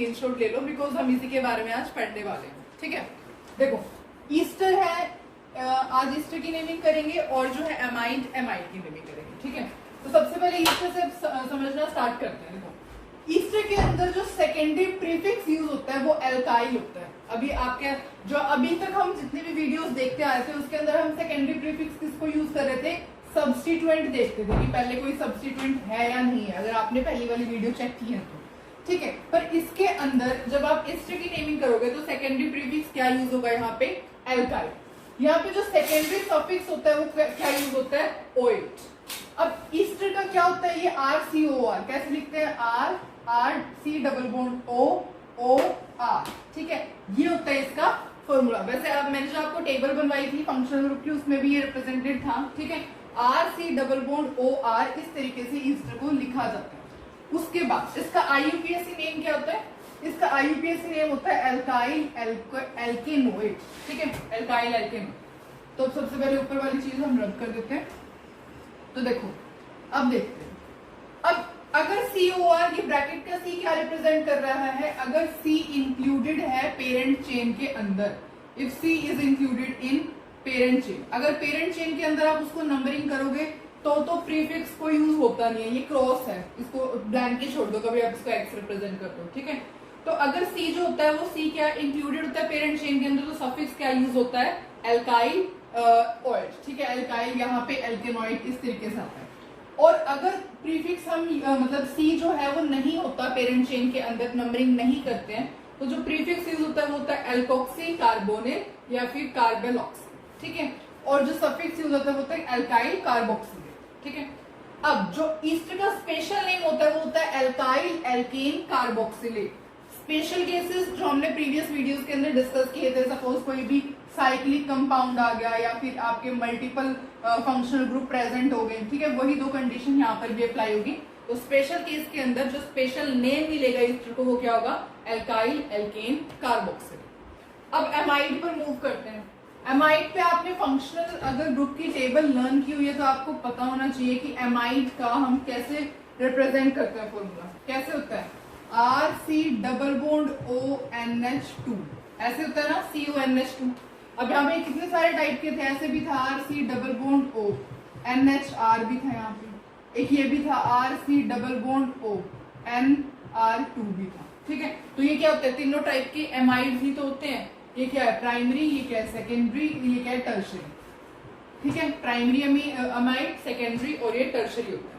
Screenshot ले लो, because हम इसी के बारे में आज पढ़ने वाले हैं। ठीक है, देखो ईस्टर है, आज ईस्टर की नेमिंग करेंगे और जो है एमाइड की नेमिंग करेंगे। ठीक है, तो सबसे पहले ईस्टर से समझना स्टार्ट करते हैं। देखो ईस्टर के अंदर जो सेकेंडरी प्रीफिक्स यूज होता है वो एल्काइल होता है। अभी आपके जो अभी तक हम जितनी भी वीडियोस देखते आए थे उसके अंदर हम सेकेंडरी प्रीफिक्स किसको यूज कर रहे थे, सब्स्टिट्यूएंट देखते थे कि पहले कोई सब्स्टिट्यूएंट है या नहीं है, अगर आपने पहली वाली वीडियो चेक की है तो। ठीक है, पर इसके अंदर जब आप ईस्टर की नेमिंग करोगे तो सेकेंडरी प्रीफिक्स क्या यूज होगा, यहाँ पे एल्काइल। यहाँ पे जो सेकेंडरी सफिक्स होता है वो क्या यूज होता है, ओएच। अब ईस्टर का क्या होता है, ये RCOR कैसे लिखते हैं, RC_OOR। ठीक है, ये होता है इसका फॉर्मूला। वैसे अब मैंने जो आपको टेबल बनवाई थी फंक्शनल ग्रुप की उसमें भी ये रिप्रेजेंटेड था। ठीक है, RC_OOR इस तरीके से ईस्टर को लिखा जाता है। उसके बाद इसका IUPAC नेम क्या होता है, इसका IUPAC नेम होता है एल्काइल एल्केनोइड। ठीक है, एल्काइल एल्केनोइड। तो सबसे पहले ऊपर वाली चीज हम रब कर देते हैं। तो देखो अब देखते हैं, अब अगर COR की ब्रैकेट का C क्या रिप्रेजेंट कर रहा है, अगर C इंक्लूडेड है पेरेंट चेन के अंदर, if C is included in parent chain, अगर पेरेंट चेन के अंदर आप उसको नंबरिंग करोगे तो प्रीफिक्स को यूज होता नहीं है, ये क्रॉस है, इसको ब्लैंक ही छोड़ दो, कभी आप इसको X रिप्रेजेंट कर दो। ठीक है, तो अगर C जो होता है वो C क्या इंक्लूडेड होता है पेरेंट चेन के अंदर, तो सफिक्स क्या यूज होता है, एल्काइल ऑइड। ठीक है, एल्काइल यहाँ पे एल्केनॉइड इस तरीके से आता है। और अगर प्रीफिक्स हम मतलब C जो है वो नहीं होता पेरेंट चेन के अंदर, नंबरिंग नहीं करते हैं, तो जो प्रीफिक्स यूज होता है वो होता है एल्कोक्सी कार्बोनिल या फिर कार्बेलॉक्सी। ठीक है, और जो सफिक्स यूज होता है वो होता है एल्काइल कार्बोक्सिलेट। ठीक है, अब जो ईस्टर का स्पेशल नेम होता है वो होता है alkyl alkane carboxylate. Special cases जो हमने प्रीवियस वीडियोस के अंदर डिस्कस किए थे, सपोज कोई भी साइक्लिक कंपाउंड आ गया या फिर आपके मल्टीपल फंक्शनल ग्रुप प्रेजेंट हो गए। ठीक है, वही दो कंडीशन यहाँ पर भी अप्लाई होगी। तो स्पेशल केस के अंदर जो स्पेशल नेम मिलेगा ईस्टर को वो क्या होगा, एल्काइल एल्केन कार्बोक्सिलेट। अब एमाइड पर मूव करते हैं। एमाइड पे आपने फंक्शनल अगर ग्रुप की टेबल लर्न की हुई है तो आपको पता होना चाहिए कि एमाइड का हम कैसे रिप्रेजेंट करते हैं। फॉर्मूला कैसे होता है, RC_ONH2 ऐसे होता है ना, CONH2। अब यहाँ पे कितने सारे टाइप के थे, ऐसे भी था RC_ONHR भी था, यहाँ पे एक ये भी था RC_ONR2 भी था। ठीक है, तो ये क्या होता है, तीनों टाइप के एमाइड ही तो होते हैं। ये क्या है, प्राइमरी, ये क्या है सेकेंडरी, ये क्या है टर्शरी। ठीक है, प्राइमरी एमाइड, सेकेंडरी और ये टर्शरी होता है।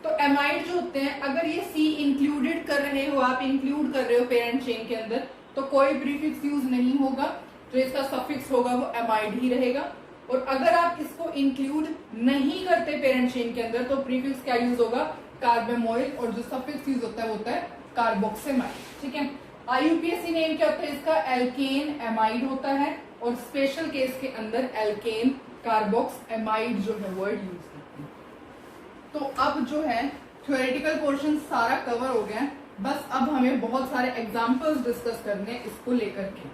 तो एमाइड जो होते हैं अगर ये C इंक्लूडेड कर रहे हो, आप इंक्लूड कर रहे हो पेरेंट चेन के अंदर, तो कोई प्रीफिक्स यूज नहीं होगा, तो इसका सफिक्स होगा वो एमाइड ही रहेगा। और अगर आप इसको इंक्लूड नहीं करते पेरेंट चेन के अंदर तो प्रीफिक्स क्या यूज होगा, कार्बेमोइल, और जो सफिक्स यूज होता है वो होता है कार्बोक्सिमाइड। ठीक है, IUPAC नेम क्या होता है इसका, एल्केन एमाइड होता है, और स्पेशल केस के अंदर एल्केन कार्बोक्सिमाइड जो है वर्ड यूज करते हैं। तो अब जो है थ्योरेटिकल पोर्शन सारा कवर हो गया है, बस अब हमें बहुत सारे एग्जांपल्स डिस्कस करने इसको लेकर के।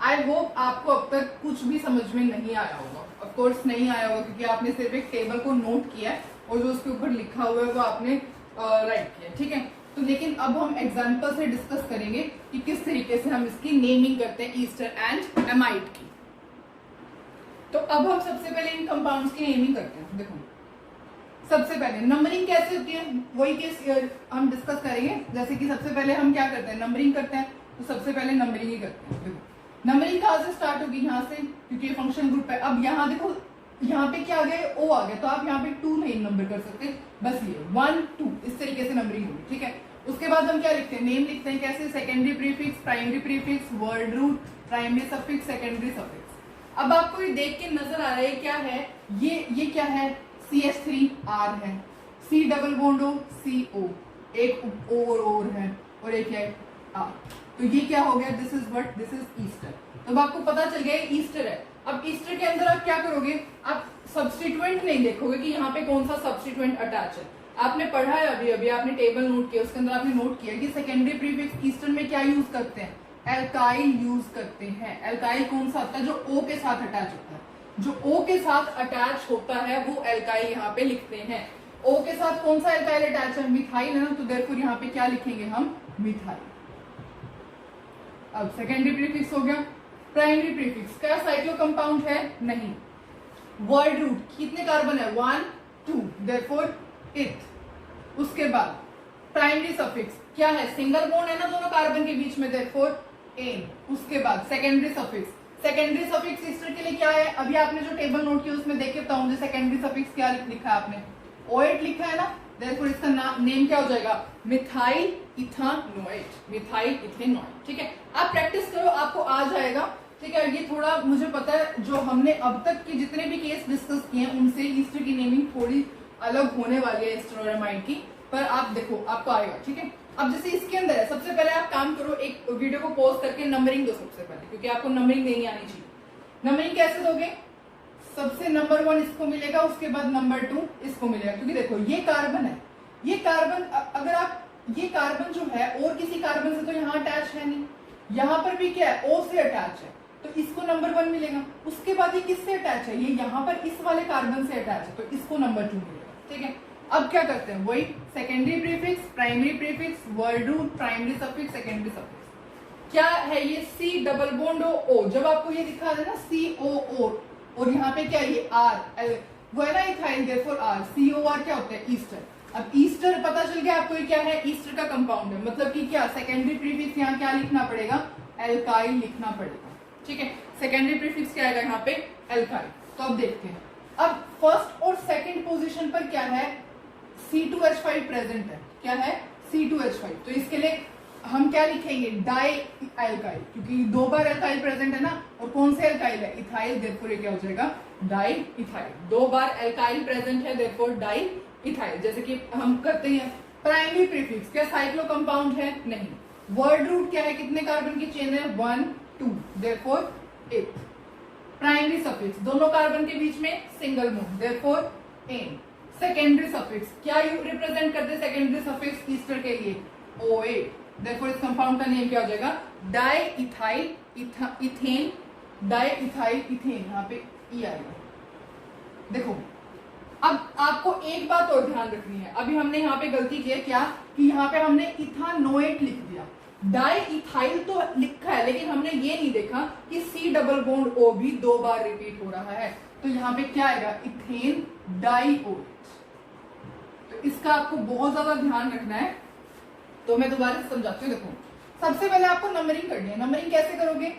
आई होप आपको अब तक कुछ भी समझ में नहीं आया होगा, ऑफ कोर्स नहीं आया होगा क्योंकि आपने सिर्फ एक टेबल को नोट किया है और जो उसके ऊपर लिखा हुआ है वो आपने राइट किया। ठीक है, तो लेकिन अब हम एग्जाम्पल से डिस्कस करेंगे कि किस तरीके से हम इसकी नेमिंग करते हैं ईस्टर एंड एमाइड की। तो अब हम सबसे पहले इन कंपाउंड्स की नेमिंग करते हैं। देखो सबसे पहले नंबरिंग कैसे होती है वही केस हम डिस्कस करेंगे। जैसे कि सबसे पहले हम क्या करते हैं, नंबरिंग करते हैं, तो सबसे पहले नंबरिंग ही करते हैं। देखो नंबरिंग कहाँ से स्टार्ट होगी, यहाँ से, क्योंकि फंक्शन ग्रुप है। अब यहाँ देखो, यहाँ पे क्या आ गया, O आ गया, तो आप यहाँ पे 2 नहीं नंबर कर सकते, बस ये 1 2 इस तरीके से नंबरिंग होगी। ठीक है, उसके बाद हम क्या लिखते हैं, नेम लिखते हैं कैसे, secondary prefix, primary prefix, word root, primary suffix, secondary suffix. अब आपको ये देख के नजर आ रहा है क्या है, ये क्या है, CH3R है, C_O CO, एक O और है, और एक है R, तो ये क्या हो गया, this is what, this is Easter. तो अब आपको पता चल गया ईस्टर है। अब ईस्टर के अंदर आप क्या करोगे, आप सब्स्टिट्यूएंट नहीं देखोगे कि यहाँ पे कौन सा सब्स्टिट्यूएंट अटैच है। आपने पढ़ा है अभी आपने टेबल नोट किया, उसके अंदर आपने नोट किया कि सेकेंडरी प्रीफिक्स ईस्टर में क्या यूज करते हैं, एल्काइल यूज करते हैं। एल्काइल कौन सा होता है, जो O के साथ अटैच होता है, जो O के साथ अटैच होता है वो एल्काइल यहाँ पे लिखते हैं। O के साथ कौन सा एल्काइल अटैच है, मिथाइल है ना, तो देयरफॉर यहाँ पे क्या लिखेंगे हम, मिथाइल। अब सेकेंडरी प्रीफिक्स हो गया। प्राइमरी प्रीफिक्स क्या साइक्लो कंपाउंड है? नहीं। वर्ड रूट कितने कार्बन है? 1 2, देयरफॉर इथ। उसके बाद प्राइमरी सफिक्स क्या है? सिंगल बॉन्ड है ना दोनों कार्बन के बीच में, देयरफॉर एन। उसके बाद secondary suffix, secondary suffix ester के लिए क्या है? अभी आपने जो टेबल नोट किया उसमें देख के बताऊं मुझे सेकेंडरी सफिक्स क्या लिखा है आपने? ओएट लिखा है ना, देयरफॉर इसका नेम क्या हो जाएगा? Methyl ethanoate, methyl ethanoate. ठीक है, आप प्रैक्टिस करो, आपको आ जाएगा। ठीक है, ये थोड़ा मुझे पता है जो हमने अब तक के जितने भी केस डिस्कस किए हैं उनसे ईस्टर की नेमिंग थोड़ी अलग होने वाली है ईस्टर और एमाइड की, पर आप देखो आपको आएगा। ठीक है, अब जैसे इसके अंदर है, सबसे पहले आप काम करो, एक वीडियो को पॉज करके नंबरिंग दो सबसे पहले, क्योंकि आपको नंबरिंग नहीं आनी चाहिए। नंबरिंग कैसे दोगे? सबसे नंबर 1 इसको मिलेगा, उसके बाद नंबर 2 इसको मिलेगा, क्योंकि देखो ये कार्बन है, ये कार्बन अगर आप ये कार्बन जो है और किसी कार्बन से तो यहाँ अटैच है नहीं, यहाँ पर भी क्या है? O से अटैच है, तो इसको नंबर 1 मिलेगा। उसके बाद ये किससे अटैच है? ये यहाँ पर इस वाले कार्बन से अटैच है, तो इसको नंबर 2 मिलेगा। ठीक है, अब क्या करते हैं? वही secondary prefix, primary prefix, word root, primary suffix, secondary suffix. क्या है ये? C double bond O. जब आपको ये दिखा दे ना COO और यहाँ पे क्या ये R, वो है ना इथाइल, देयरफॉर R। COR क्या होता है? ईस्टर। अब ईस्टर पता चल गया आपको ये क्या है? ईस्टर का कंपाउंड है, मतलब कि क्या सेकेंडरी प्रीफिक्स यहाँ क्या लिखना पड़ेगा? एल्काइल लिखना पड़ेगा। ठीक है, सेकेंडरी प्रीफिक्स क्या आएगा यहाँ पे? एल्काइल। तो अब देखते हैं, अब फर्स्ट और सेकंड पोजीशन पर क्या है? C2H5 प्रेजेंट है। क्या है? C2H5। तो इसके लिए हम क्या लिखेंगे? डाई एल्काइल, क्योंकि 2 बार एल्काइल प्रेजेंट है ना, और कौन से एल्काइल है? इथाइल, देयरफॉर ये क्या हो जाएगा? Di ethyl. 2 बार एल्काइल प्रेजेंट है, देयरफॉर डाई इथाइल, जैसे कि हम करते हैं। प्राइमरी प्रीफिक्स क्या साइक्लो कंपाउंड है? नहीं। वर्ड रूट क्या है? कितने कार्बन की चेन है? 1 2, देयरफॉर इथ। प्राइमरी सफिक्स दोनों कार्बन के बीच में single bond, therefore ane. Secondary suffix क्या रिप्रेजेंट करते हैं? सेकेंडरी सफिक्स ईस्टर के लिए OH, देयरफॉर इस कंपाउंड का नेम क्या हो जाएगा? Di ethyl ethane, di ethyl ethane, यहाँ पे ई आएगा। देखो अब आपको एक बात और ध्यान रखनी है, अभी हमने यहाँ पे गलती की है क्या कि यहाँ पे हमने इथानोएट लिख दिया, डाई इथाइल तो लिखा है, लेकिन हमने ये नहीं देखा कि C डबल बॉन्ड O भी 2 बार रिपीट हो रहा है, तो यहाँ पे क्या आएगा? इथेन डाईओएट। तो इसका आपको बहुत ज्यादा ध्यान रखना है। तो मैं दोबारा से समझाती हूँ। देखो सबसे पहले आपको नंबरिंग करनी है। नंबरिंग कैसे करोगे?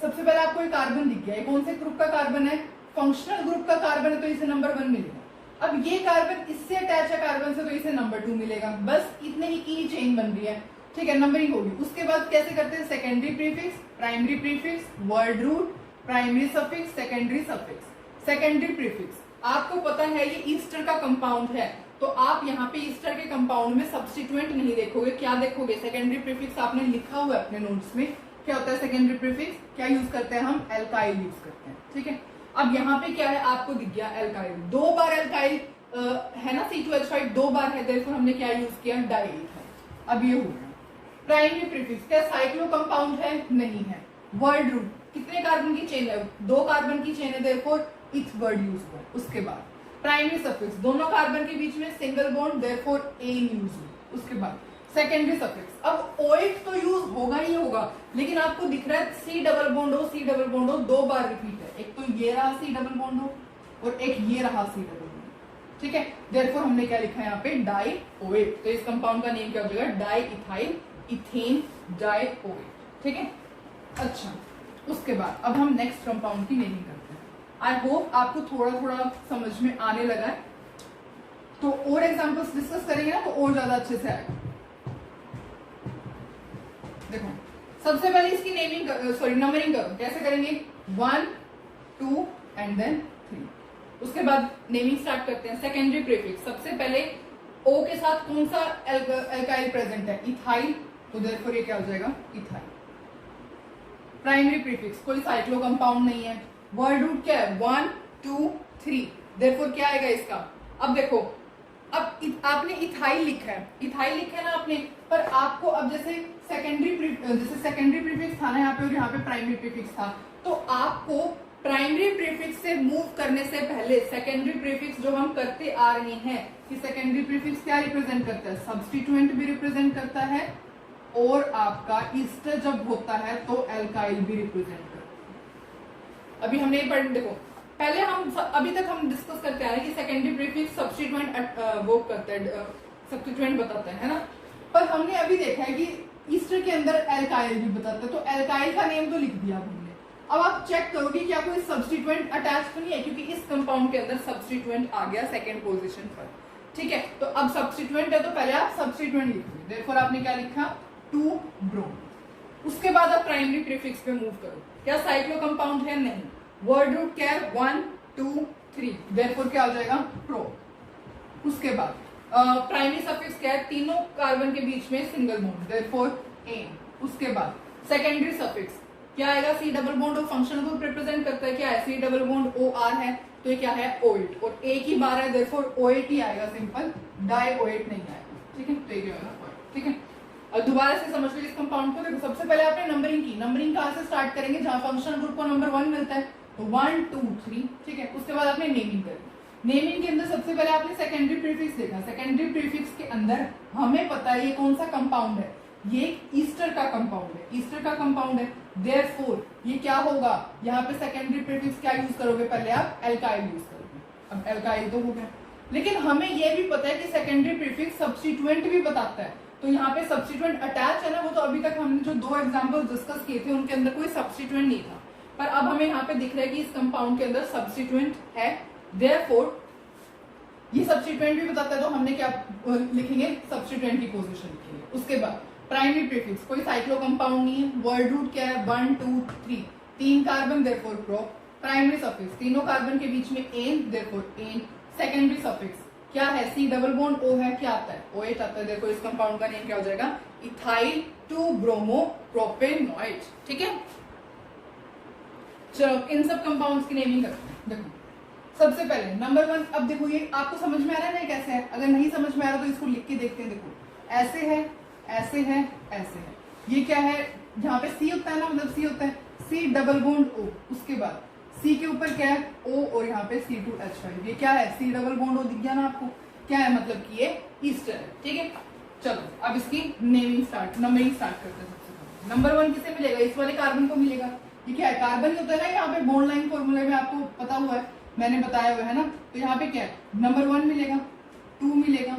सबसे पहले आपको एक कार्बन दिख गया, ये कौन से ग्रुप का कार्बन है? फंक्शनल ग्रुप का कार्बन है, तो इसे नंबर 1 मिलेगा। अब ये कार्बन इससे अटैच है कार्बन से, तो इसे नंबर 2 मिलेगा। बस इतने ही की चेन बन रही है। ठीक है, नंबरिंग होगी। उसके बाद कैसे करते हैं? Secondary prefix, primary prefix, word root, primary suffix, secondary suffix. Secondary prefix आपको पता है ये ईस्टर का कंपाउंड है, तो आप यहाँ पे ईस्टर के कंपाउंड में सब्स्टिट्यूएंट नहीं देखोगे। क्या देखोगे? सेकेंडरी प्रीफिक्स आपने लिखा हुआ है अपने नोट्स में। क्या होता है सेकेंडरी प्रीफिक्स? क्या यूज करते हैं हम? एल्काइल यूज करते हैं। ठीक है, अब यहाँ पे क्या है? आपको दिख गया एल्काइल, 2 बार एल्काइल है ना, C2H5 2 बार है, देखो हमने क्या यूज किया? डाईइथाइल। अब ये हो गया। प्राइमरी प्रीफिक्स क्या साइक्लो कंपाउंड है? नहीं है। वर्ड रूट कितने कार्बन की चेन है? 2 कार्बन की चेन है, देयरफॉर इथ वर्ड यूज हुआ। उसके बाद प्राइमरी सफिक्स दोनों कार्बन के बीच में single bond, therefore ane use हुआ। उसके बाद सेकेंडरी सफिक्स, अब OH तो यूज होगा ही होगा, लेकिन आपको दिख रहा है C double bond O, C double bond O 2 बार रिपीट है। एक तो ये रहा C डबल बॉन्ड O और एक ये रहा C डबल बॉन्ड। ठीक है, देयरफॉर हमने क्या लिखा है यहाँ पे? डाईओएट। तो इस कंपाउंड का नेम क्या हो जाएगा? Di ethyl ethanedioate. ठीक है, अच्छा उसके बाद अब हम नेक्स्ट कंपाउंड की नेमिंग करते हैं। आई होप आपको थोड़ा थोड़ा समझ में आने लगा है, तो और एग्जांपल्स डिस्कस करेंगे ना तो और ज्यादा अच्छे से आएगा। देखो सबसे पहले इसकी नेमिंग नंबरिंग करो। कैसे करेंगे? 1 2 एंड देन 3। उसके बाद नेमिंग स्टार्ट करते हैं। सेकेंडरी प्रीफिक्स सबसे पहले O के साथ कौन सा एल्काइल प्रेजेंट है? इथाइल, तो देयरफॉर ये क्या हो जाएगा? इथाइल। प्राइमरी प्रीफिक्स कोई साइक्लो कंपाउंड नहीं है। वर्ड रूट क्या है? 1 2 3, देयरफॉर क्या आएगा इसका? अब देखो, अब आपने इथाइल लिखा है, इथाइल लिखा है ना आपने, पर आपको अब जैसे सेकेंडरी प्रीफिक्स था ना यहाँ पे और यहाँ पे प्राइमरी प्रीफिक्स था, तो आपको प्राइमरी प्रीफिक्स से मूव करने से पहले सेकेंडरी प्रीफिक्स जो हम करते आ रहे हैं कि सेकेंडरी प्रीफिक्स क्या रिप्रेजेंट करता है? सब्स्टिट्यूएंट भी रिप्रेजेंट करता है और आपका ईस्टर जब होता है तो एल्काइल भी रिप्रेजेंट करता है। अभी हमने ये पढ़, देखो पहले हम अभी तक हम डिस्कस करते आ रहे हैं कि सेकेंडरी प्रीफिक्स सब्स्टिट्यूएंट वो करता है, सब्स्टिट्यूएंट बताता है ना। पर हमने अभी देखा है कि ईस्टर के अंदर एल्काइल भी बताता है, तो एल्काइल का नेम तो लिख दिया हमने। अब आप चेक करोगे क्या कोई सब्स्टिट्यूएंट अटैच तो नहीं है, क्योंकि इस कंपाउंड के अंदर सब्स्टिट्यूएंट आ गया सेकंड पोजीशन पर, ठीक है। तो अब सब्स्टिट्यूएंट है तो पहले आप सब्स्टिट्यूएंट लिख दो, देयरफॉर आपने क्या लिखा 2 ब्रोम। उसके बाद आप प्राइमरी प्रीफिक्स पे मूव करो, क्या साइक्लो कंपाउंड है, नहीं। वर्ड रूट क्या है 1 2 3, देयरफॉर क्या हो जाएगा प्रो। उसके बाद प्राइमरी सफिक्स क्या है, तीनों कार्बन के बीच में सिंगल बॉन्ड, देयरफॉर एन। उसके बाद सेकेंडरी सफिक्स क्या आएगा, सी डबल बॉन्ड और फंक्शनल ग्रुप रिप्रेजेंट करता है, क्या है C double bond O R है, तो ये क्या है O8, और एक ही बार है देयरफॉर O8 ही आएगा, सिंपल, डाई O8 नहीं आएगा, ठीक है। तो ये क्या होगा, ठीक है। और दोबारा से समझ लो इस कंपाउंड को। देखो सबसे पहले आपने नंबरिंग की, नंबरिंग कहाँ से स्टार्ट करेंगे, जहां फंक्शनल ग्रुप को नंबर 1 मिलता है, तो 1 2 3, ठीक है। उसके बाद आपने नेमिंग करी, नेमिंग के अंदर सबसे पहले आपने सेकेंडरी प्रीफिक्स देखा, सेकेंडरी प्रीफिक्स के अंदर हमें पता है ये कौन सा कंपाउंड है, ये ईस्टर का कंपाउंड है, ईस्टर का कंपाउंड है, देयरफॉर ये क्या होगा, यहाँ पे सेकेंडरी प्रीफिक्स क्या यूज करोगे, पहले आप एल्काइल यूज करोगे। अब एल्काइल तो हो गया, लेकिन हमें ये भी पता है कि सेकेंडरी प्रीफिक्स सब्स्टिट्यूएंट भी बताता है, तो यहाँ पे सब्स्टिट्यूएंट अटैच है ना, वो तो अभी तक हमने जो 2 एग्जाम्पल डिस्कस किए थे उनके अंदर कोई सब्स्टिट्यूएंट नहीं था, पर अब हमें यहाँ पे दिख रहा है कि इस कंपाउंड के अंदर सब्स्टिट्यूएंट है, देयरफॉर ये सब्स्टिट्यूएंट भी बताता है, तो हमने क्या लिखेंगे, सब्स्टिट्यूएंट की पोजीशन लिखेंगे। उसके बाद प्राइमरी प्रीफिक्स, कोई साइक्लो कंपाउंड नहीं है, वर्ड रूट क्या है 1 2 3, 3 carbon therefore pro. Primary suffix, तीनों कार्बन के बीच में ane, therefore ane. Secondary suffix क्या है, सी डबल बॉन्ड ओ है, क्या आता है O8 आता है, देयरफॉर इस कंपाउंड का नेम क्या हो जाएगा, इथाइल 2 ब्रोमो प्रोपेनॉइड, ठीक है। चलो इन सब कंपाउंड्स की नेमिंग करते हैं। देखो सबसे पहले नंबर 1, अब देखो ये आपको समझ में आ रहा है ना कैसे है, अगर नहीं समझ में आ रहा तो इसको लिख के देखते हैं। देखो ऐसे है, ऐसे है, ऐसे है, ये क्या है, यहाँ पे सी होता है ना, मतलब सी होता है, सी डबल बॉन्ड O, उसके बाद सी के ऊपर क्या है O, और यहाँ पे C2H5, ये क्या है, सी डबल बॉन्ड O, दिख गया ना आपको, क्या है, मतलब कि ये ईस्टर है, ठीक है। चलो अब इसकी नेमिंग स्टार्ट, नंबरिंग स्टार्ट करते हैं। सबसे पहले नंबर 1 किसे मिलेगा, इस वाले कार्बन को मिलेगा, ये क्या है, कार्बन ही होता है ना, यहाँ पे बॉन्ड लाइन फॉर्मूले में आपको पता हुआ है, मैंने बताया हुआ है ना, तो यहाँ पे क्या है, नंबर 1 मिलेगा, 2 मिलेगा,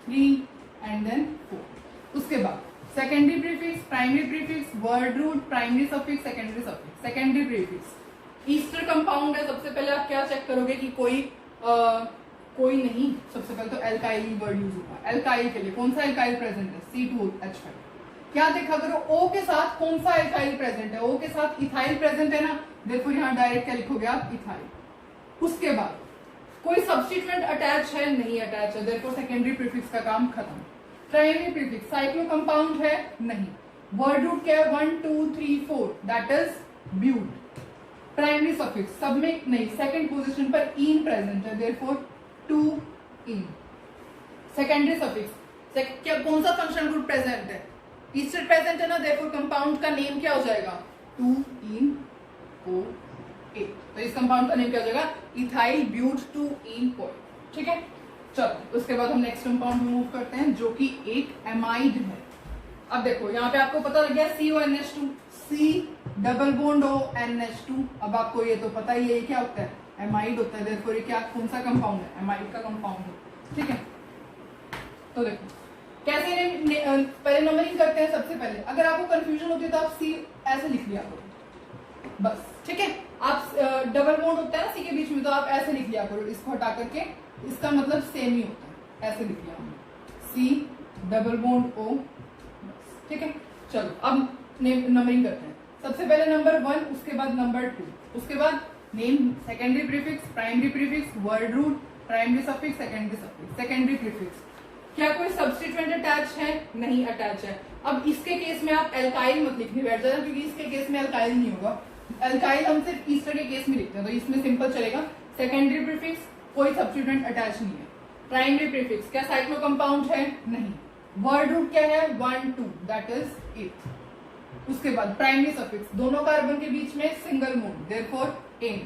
3 एंड देन 4। उसके बाद secondary prefix, primary prefix, word root, primary suffix, secondary suffix. Secondary prefix ester compound है, सबसे पहले आप क्या चेक करोगे कि कोई नहीं, सबसे पहले तो एल्काइल वर्ड यूज होगा, एल्काइल के लिए कौन सा एल्काइल प्रेजेंट है, C2H5। क्या देखा करो, O के साथ कौन सा एल्काइल प्रेजेंट है, O के साथ इथाइल प्रेजेंट है ना, देखो यहाँ डायरेक्ट क्या लिखोगे आप, इथाइल। उसके बाद कोई सब्स्टिट्यूएंट अटैच है, नहीं अटैच है, देयरफॉर सेकेंडरी प्रीफिक्स का काम खत्म। प्राइमरी प्रीफिक्स साइक्लो कंपाउंड है, नहीं। वर्ड रूट क्या है 1 2 3 4, that is but. Primary suffix सब में नहीं, सेकंड पोजीशन पर इन प्रेजेंट है, देयरफॉर 2 इन। सेकेंडरी सफिक्स क्या, कौन सा फंक्शनल ग्रुप प्रेजेंट है, ईस्टर प्रेजेंट है ना, देयरफॉर कंपाउंड का नेम क्या हो जाएगा, 2 इन O8, तो इस कंपाउंड का नेम क्या हो जाएगा, इथाइल ब्यूट 2 इन कोएट, ठीक है। चलो उसके बाद हम नेक्स्ट कंपाउंड मूव करते हैं, जो कि एक एमाइड है। अब देखो यहाँ पे आपको पता लग गया CONH2, C double bond ONH2। अब आपको ये तो पता ही है ये क्या होता है, एमाइड होता है, देयरफॉर ये क्या, कौन सा कंपाउंड है, एमाइड का कंपाउंड है, ठीक है। तो देखो कैसे पहले नंबरिंग करते हैं। सबसे पहले अगर आपको कंफ्यूजन होती है तो आप C ऐसे लिख लिया करो बस, ठीक है। आप डबल बॉन्ड होता है ना C के बीच में, तो आप ऐसे लिख लिया करो, इसको हटा करके, इसका मतलब सेम ही होता है, ऐसे लिख लिया हमने, C डबल बॉन्ड O, ठीक है। चलो अब नंबरिंग करते हैं। सबसे पहले नंबर 1, उसके बाद नंबर 2, उसके बाद name, secondary prefix, primary prefix, word root, primary suffix, secondary suffix. Secondary prefix क्या कोई सब्स्टिट्यूएंट अटैच है, नहीं अटैच है। अब इसके केस में आप एल्काइल मत लिखने बैठ जाना, क्योंकि इसके केस में एल्काइल नहीं होगा, एल्काइल हम सिर्फ ईस्टर के केस में लिखते हैं, तो इसमें सिंपल चलेगा। सेकेंडरी प्रीफिक्स कोई सब्स्टिट्यूएंट अटैच नहीं है। प्राइमरी प्रीफिक्स क्या साइक्लो कंपाउंड है, नहीं। वर्ड रूट क्या है 1 2, दैट इज 8। उसके बाद प्राइमरी सफिक्स, दोनों कार्बन के बीच में single bond, therefore ane.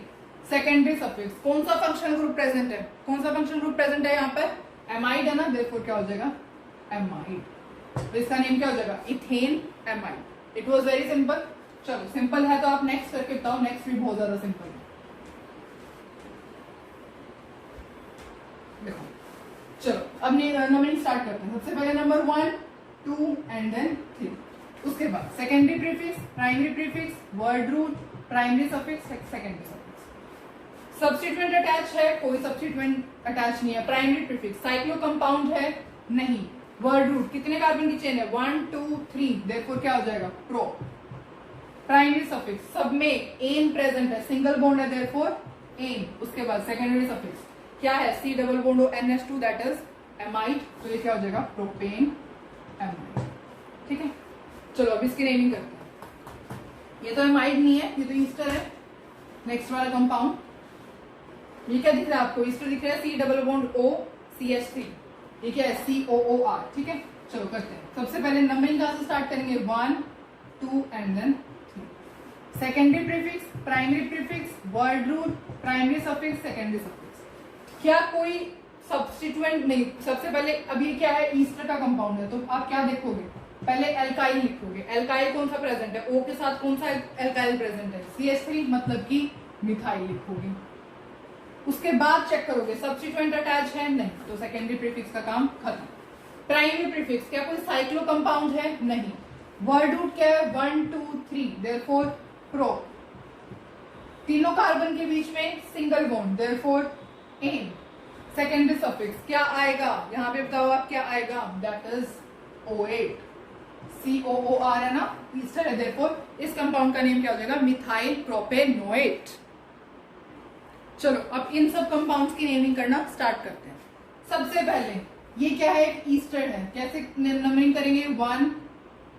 Secondary suffix कौन सा फंक्शनल ग्रुप प्रेजेंट है, कौन सा फंक्शनल ग्रुप प्रेजेंट है यहाँ पर, एमाइड है ना, देयरफॉर क्या हो जाएगा, एमाइड। तो इसका नेम क्या हो जाएगा, ethane amide. It was very simple. चलो सिंपल है तो आप नेक्स्ट करके बताओ, नेक्स्ट भी बहुत ज्यादा सिंपल है। देखो चलो अब नंबरिंग स्टार्ट करते हैं। सबसे पहले नंबर 1 2 एंड देन 3। उसके बाद secondary prefix, primary prefix, word root, primary suffix, secondary suffix. Substituent attach है, कोई सब्स्टिट्यूएंट अटैच नहीं है। प्राइमरी प्रीफिक्स साइक्लो कंपाउंड है, नहीं। वर्ड रूट कितने कार्बन की चेन है, 1 2 3, देयरफॉर क्या हो जाएगा, प्रो। प्राइमरी सफिक्स सब में एन प्रेजेंट है, सिंगल बॉन्ड है, देयरफॉर एन। उसके बाद सेकेंडरी सफिक्स क्या है, C double bond O NH2 that is amide, तो ये क्या हो जाएगा, प्रोपेन एमाइड। ठीक है, चलो अब इसकी नेमिंग करते हैं। ये तो एमाइड नहीं है, ये तो ईस्टर है। नेक्स्ट वाला कंपाउंड ये क्या दिख रहा है आपको, ईस्टर दिख रहा है, C double bond O CH3, ये क्या है, COOR। ठीक है, चलो करते हैं। सबसे पहले नंबरिंग कहां से स्टार्ट करेंगे, 1 2 and then 3। Secondary prefix, primary prefix, word root, primary suffix, secondary suffix. क्या कोई सब्स्टिट्यूएंट नहीं। सबसे पहले अभी क्या है, ईस्टर का कंपाउंड है, तो आप क्या देखोगे, पहले एल्काइल लिखोगे। एल्काइल कौन सा प्रेजेंट है, O के साथ कौन सा एल्काइल प्रेजेंट है, CH3, मतलब कि मिथाइल लिखोगे। उसके बाद चेक करोगे सब्स्टिट्यूएंट अटैच है, नहीं, तो सेकेंडरी प्रीफिक्स का काम खत्म। प्राइमरी प्रीफिक्स क्या कोई साइक्लो कंपाउंड है, नहीं। वर्ड रूट क्या है, 1 2 3, देयरफॉर प्रो। तीनों कार्बन के बीच में single bond, therefore ane. Secondary suffix क्या आएगा, यहां पे बताओ आप क्या आएगा, दैट इज O8, COOR है ना, ईस्टर है, देयरफॉर इस कंपाउंड का नेम क्या हो जाएगा, मिथाइल प्रोपेनोएट। चलो अब इन सब कंपाउंड्स की नेमिंग करना स्टार्ट करते हैं। सबसे पहले ये क्या है, एक ईस्टर है, कैसे नंबरिंग करेंगे, 1,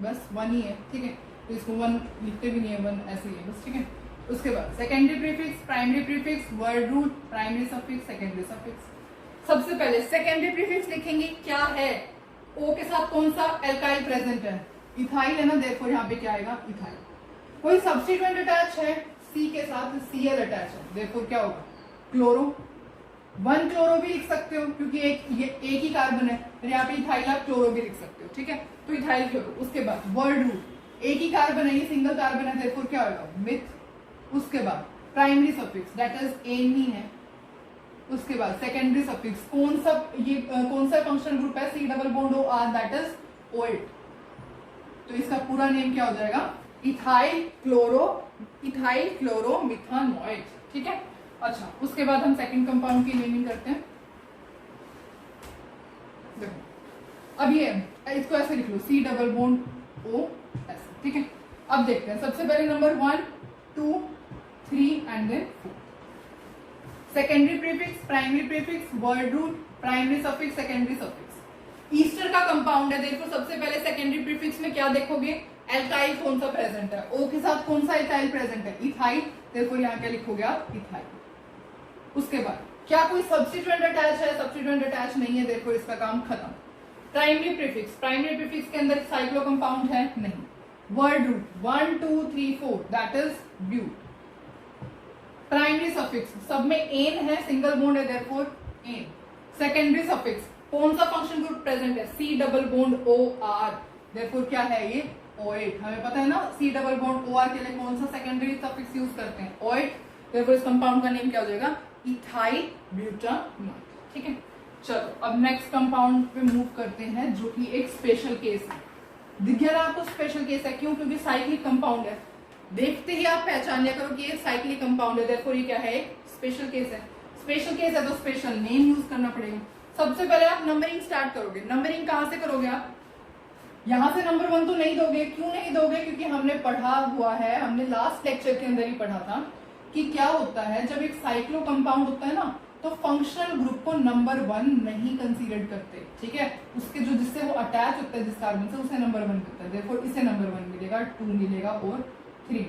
बस 1 ही है, ठीक है, तो इसको 1 लिखते भी नहीं है, 1 ऐसे ही है बस, ठीक है। उसके बाद secondary prefix, primary prefix, word root, primary suffix, secondary suffix. सबसे पहले सेकेंडरी प्रीफिक्स लिखेंगे, क्या है, O के साथ कौन सा एल्काइल प्रेजेंट है, इथाइल है ना, देयरफॉर यहाँ पे क्या आएगा, इथाइल। कोई सब्स्टिट्यूएंट अटैच है, C के साथ Cl अटैच है, देयरफॉर क्या होगा, क्लोरो। 1 क्लोरो भी लिख सकते हो क्योंकि एक ही कार्बन है, फिर यहाँ पे इथाइल आप क्लोरो भी लिख सकते हो, ठीक है, तो इथाइल क्लोरो। उसके बाद वर्ड रूट, एक ही कार्बन है, ये सिंगल कार्बन है, देयरफॉर क्या होगा, मिथ। उसके बाद primary suffix that is ane ही है। उसके बाद सेकेंडरी सफिक्स कौन सा फंक्शनल ग्रुप है, C double bond OR that is O8, तो इसका पूरा नेम क्या हो जाएगा, इथाइल क्लोरो मिथानोएट। ठीक है, अच्छा उसके बाद हम सेकंड कंपाउंड की नेमिंग करते हैं। देखो अब ये इसको ऐसे लिख लो, सी डबल बॉन्ड O ऐसे, ठीक है। अब देखते हैं, सबसे पहले number 1 2 3 and then 4। Secondary prefix, primary prefix, word root, primary suffix, secondary suffix. Ester का कंपाउंड है, देखो सबसे पहले सेकेंडरी प्रीफिक्स में क्या देखोगे, एल्काइल कौन सा प्रेजेंट है, O के साथ कौन सा एल्काइल प्रेजेंट है, इथाइल, देखो यहाँ क्या लिखोगे आप, इथाइल। उसके बाद क्या कोई सब्स्टिट्यूएंट अटैच है, सब्स्टिट्यूएंट अटैच नहीं है, देखो इसका काम खत्म। प्राइमरी प्रीफिक्स, प्राइमरी प्रीफिक्स के अंदर साइक्लो कंपाउंड है, नहीं। Word root 1 2 3 4 that is but. Primary suffix सब में एन है, सिंगल बॉन्ड है, देयरफॉर एन। सेकेंडरी सफिक्स कौन सा फंक्शन ग्रुप प्रेजेंट है, C double bond OR, therefore क्या है ये, O8। हमें पता है ना सी डबल बॉन्ड OR के लिए कौन सा सेकेंडरी सफिक्स यूज करते हैं, O8, देयरफॉर इस कंपाउंड का नेम क्या हो जाएगा, इथाइल ब्यूटानोएट। ठीक है, चलो अब नेक्स्ट कंपाउंड पे मूव करते हैं, जो कि एक स्पेशल केस है। दिख गया आपको स्पेशल केस है, क्यों, क्योंकि साइक्लिक कंपाउंड है, देखते ही आप पहचान लिया करो कि ये साइक्लिक कंपाउंड है, देयरफॉर ये क्या है, स्पेशल केस है। स्पेशल केस है तो स्पेशल नेम यूज करना पड़ेगा। सबसे पहले आप नंबरिंग स्टार्ट करोगे। नंबरिंग कहां से करोगे आप, यहां से नंबर 1 तो नहीं दोगे, क्यों नहीं दोगे, क्योंकि हमने पढ़ा हुआ है, हमने लास्ट लेक्चर के अंदर ही पढ़ा था कि क्या होता है जब एक साइक्लो कंपाउंड होता है ना, तो फंक्शनल ग्रुप को नंबर 1 नहीं कंसीडर करते, ठीक है, उसके जो जिससे वो अटैच होता है जिस कार्बन से, उसे नंबर 1 करता है, देयरफॉर इसे नंबर 1 मिलेगा, 2 मिलेगा और 3।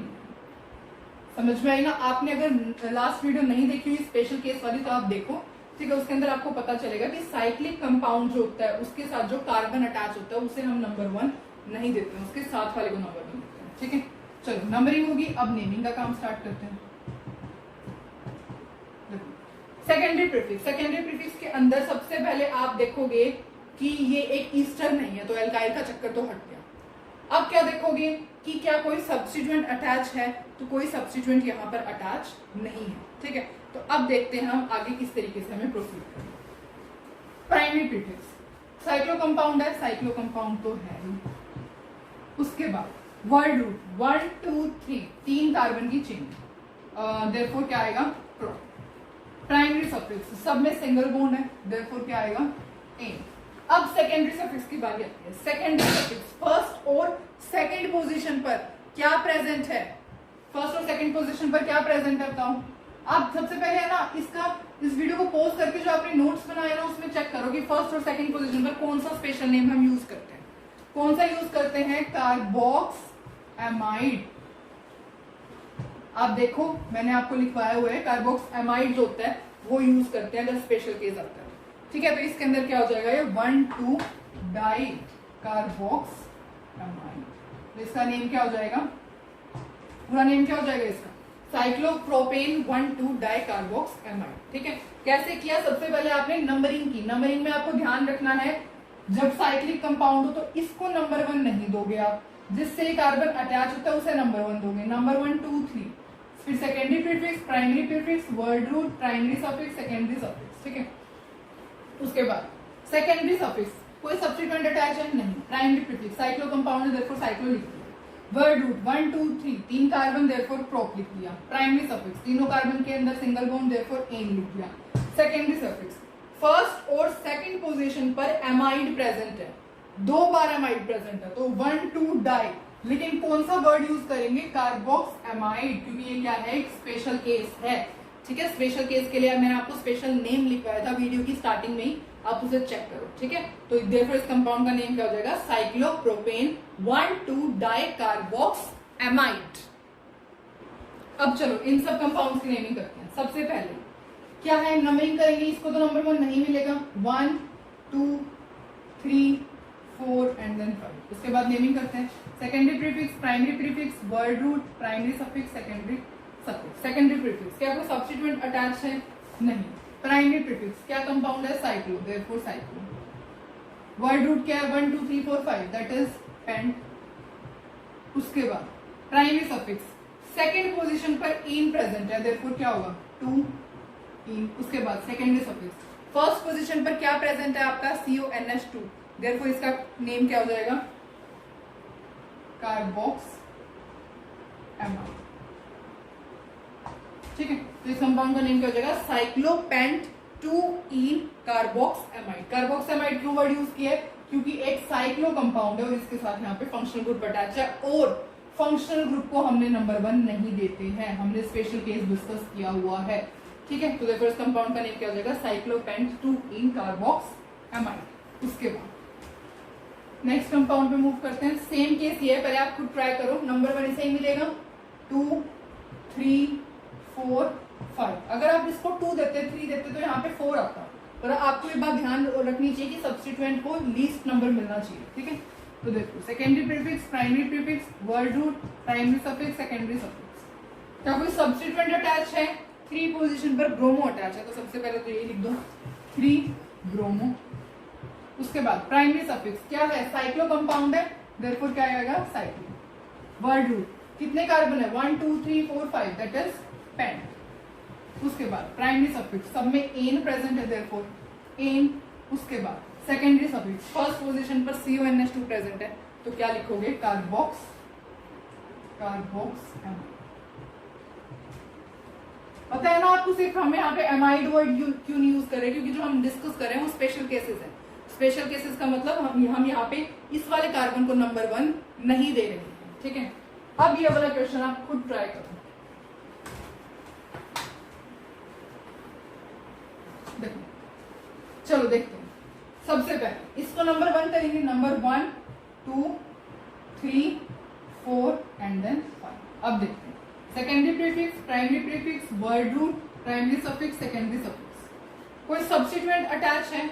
समझ में आई ना। आपने अगर लास्ट वीडियो नहीं देखी हुई स्पेशल केस वाली तो आप देखो, ठीक है, उसके अंदर आपको पता चलेगा कि साइक्लिक कंपाउंड जो होता है उसके साथ जो कार्बन अटैच होता है उसे हम नंबर 1 नहीं देते हैं, उसके साथ वाले को नंबर 1 देते हैं। ठीक है, चलो नंबरिंग होगी, अब नेमिंग का काम स्टार्ट करते हैं। सेकेंडरी प्रीफिक्स, सेकेंडरी प्रीफिक्स के अंदर सबसे पहले आप देखोगे कि ये एक ईस्टर नहीं है, तो एल्काइल का चक्कर तो हट गया। अब क्या देखोगे कि क्या कोई सब्स्टिट्यूएंट अटैच है, तो कोई सब्स्टिट्यूएंट यहाँ पर अटैच नहीं है। ठीक है, तो अब देखते हैं हम आगे किस तरीके से हमें प्रोसीड करें। प्राइमरी प्रीफिक्स साइक्लो कंपाउंड है, साइक्लो कंपाउंड तो है ही। उसके बाद वर्ड रूट 1 2 3 3 कार्बन की चेन, देयरफॉर क्या आएगा प्रो। प्राइमरी सफिक्स सब में सिंगल बॉन्ड है, देयरफॉर क्या आएगा एन। अब सेकेंडरी सफिक्स की बारी आती है। सेकेंडरी सफिक्स फर्स्ट और सेकंड पोजीशन पर क्या प्रेजेंट है, फर्स्ट और सेकंड पोजीशन पर क्या प्रेजेंट है बताओ। आप सबसे पहले है ना इस वीडियो को पॉज करके जो आपने नोट्स बनाए ना उसमें चेक करो कि फर्स्ट और सेकंड पोजीशन पर कौन सा स्पेशल नेम हम यूज करते हैं। कौन सा यूज करते हैं, कार्बोक्स एमाइड। आप देखो मैंने आपको लिखवाया हुआ है, कार्बोक्स एमाइड जो होता है वो यूज करते हैं अगर स्पेशल केस आता है। ठीक है, तो इसके अंदर क्या हो जाएगा, ये 1,2 डाई कार्बोक्स एमाइड। इसका नेम क्या हो जाएगा, पूरा नेम क्या हो जाएगा इसका, साइक्लोप्रोपेन 1,2 डाई कार्बोक्स एमाइड। ठीक है, कैसे किया, सबसे पहले आपने नंबरिंग की। नंबरिंग में आपको ध्यान रखना है जब साइक्लिक कंपाउंड हो तो इसको नंबर 1 नहीं दोगे आप, जिससे कार्बन अटैच होता है उसे नंबर 1 दोगे, नंबर 1 2 3। फिर secondary prefix, primary prefix, word root, primary suffix, secondary suffix. ठीक है, उसके बाद सेकेंडरी सफिक्स कोई सब्स्टिट्यूएंट अटैच है नहीं, प्राइमरी प्रीफिक्स साइक्लो कंपाउंड है देयरफॉर साइक्लो लिख दिया, word root 1 2 3 3 carbon therefore prop लिख दिया, प्राइमरी सफिक्स तीनों कार्बन के अंदर सिंगल बॉन्ड देयरफॉर एन लिख दिया। सेकेंडरी सफिक्स फर्स्ट और सेकंड पोजीशन पर एमाइड प्रेजेंट है, 2 बार एमाइड प्रेजेंट है तो 1,2 डाई, लेकिन कौन सा वर्ड यूज करेंगे, कार्बोक्स एमाइड, क्योंकि ये क्या है एक स्पेशल केस है। ठीक है, स्पेशल केस के लिए मैंने आपको स्पेशल नेम लिखवाया था वीडियो की स्टार्टिंग में ही, आप उसे चेक करो। ठीक है, तो देयरफॉर इस कंपाउंड का नेम क्या हो जाएगा, साइक्लोप्रोपेन 1,2 डाई कार्बोक्स एमाइड। अब चलो इन सब कंपाउंड्स की नेमिंग करते हैं। सबसे पहले क्या है, नंबरिंग करेंगे, इसको तो नंबर 1 नहीं मिलेगा, 1 2 3 4 एंड देन 5। उसके बाद नेमिंग करते हैं, secondary prefix, primary prefix, word root, primary suffix, secondary suffix. Secondary prefix क्या कोई सब्स्टिट्यूएंट अटैच है नहीं, प्राइमरी प्रीफिक्स क्या कंपाउंड है, cyclo therefore cyclo. Word root क्या है, 1 2 3 4 5 दैट इज पेंट। उसके बाद प्राइमरी सफिक्स सेकेंड पोजीशन पर इन प्रेजेंट है देयरफॉर क्या होगा 2 इन। उसके बाद सेकेंडरी सफिक्स फर्स्ट पोजीशन पर क्या प्रेजेंट है आपका, CONH2 देयरफॉर इसका नेम क्या हो जाएगा, कार्बोक्स एमाइड। ठीक है, तो इस कंपाउंड का नेम क्या हो जाएगा, साइक्लोपेंट 2 इन कार्बोक्स एमाइड। कार्बोक्स एमाइड क्यों वर्ड यूज किया है, क्योंकि एक साइक्लो कंपाउंड है और इसके साथ यहाँ पे फंक्शनल ग्रुप अटैच है, और फंक्शनल ग्रुप को हमने नंबर 1 नहीं देते हैं, हमने स्पेशल केस डिस्कस किया हुआ है। ठीक है, तो देखो इस कंपाउंड का नेम क्या हो जाएगा, साइक्लोपेंट 2 इन कार्बोक्स एमाइड। उसके बाद नेक्स्ट कंपाउंड पे मूव करते हैं। सेम केस ये है, पहले आप खुद ट्राई करो, नंबर 1 इसे ही मिलेगा, 2 3 4 5। अगर आप इसको 2 देते 3 देते तो यहाँ पे 4 आता, पर आपको ये बात ध्यान रखनी चाहिए कि सब्स्टिट्यूएंट को लीस्ट नंबर मिलना चाहिए। ठीक है, तो देखो secondary prefix, primary prefix, word root, primary suffix, secondary suffix. क्या कोई सब्स्टिट्यूएंट अटैच है, 3 पोजीशन पर ब्रोमो अटैच है, तो सबसे पहले तो ये लिख दो 3 ब्रोमो। उसके बाद प्राइमरी सफिक्स क्या है, साइक्लो कंपाउंड है देयरफॉर क्या आएगा, साइक्लो। वर्ड रूट कितने कार्बन है, 1 2 3 4 5 दैट इज पेंट। उसके बाद प्राइमरी सफिक्स सब में एन प्रेजेंट है देयरफॉर एन। उसके बाद सेकेंडरी सफिक्स फर्स्ट पोजीशन पर CONH2 प्रेजेंट है, तो क्या लिखोगे, कार्बोक्स एमाइड। पता है ना आपको, सिर्फ हमें यहाँ पे एमाइड वर्ड क्यों नहीं यूज कर रहे, क्योंकि जो हम डिस्कस कर रहे हैं वो स्पेशल केसेस है। स्पेशल केसेस का मतलब हम यहाँ पे इस वाले कार्बन को नंबर 1 नहीं दे रहे हैं। ठीक है, अब ये वाला क्वेश्चन आप खुद ट्राई करो, देखो चलो देखते हैं। सबसे पहले इसको नंबर 1 करेंगे, नंबर 1 2 3 4 एंड देन 5। अब देखते हैं secondary prefix, primary prefix, word root, primary suffix, secondary suffix. कोई सब्स्टिट्यूएंट अटैच है।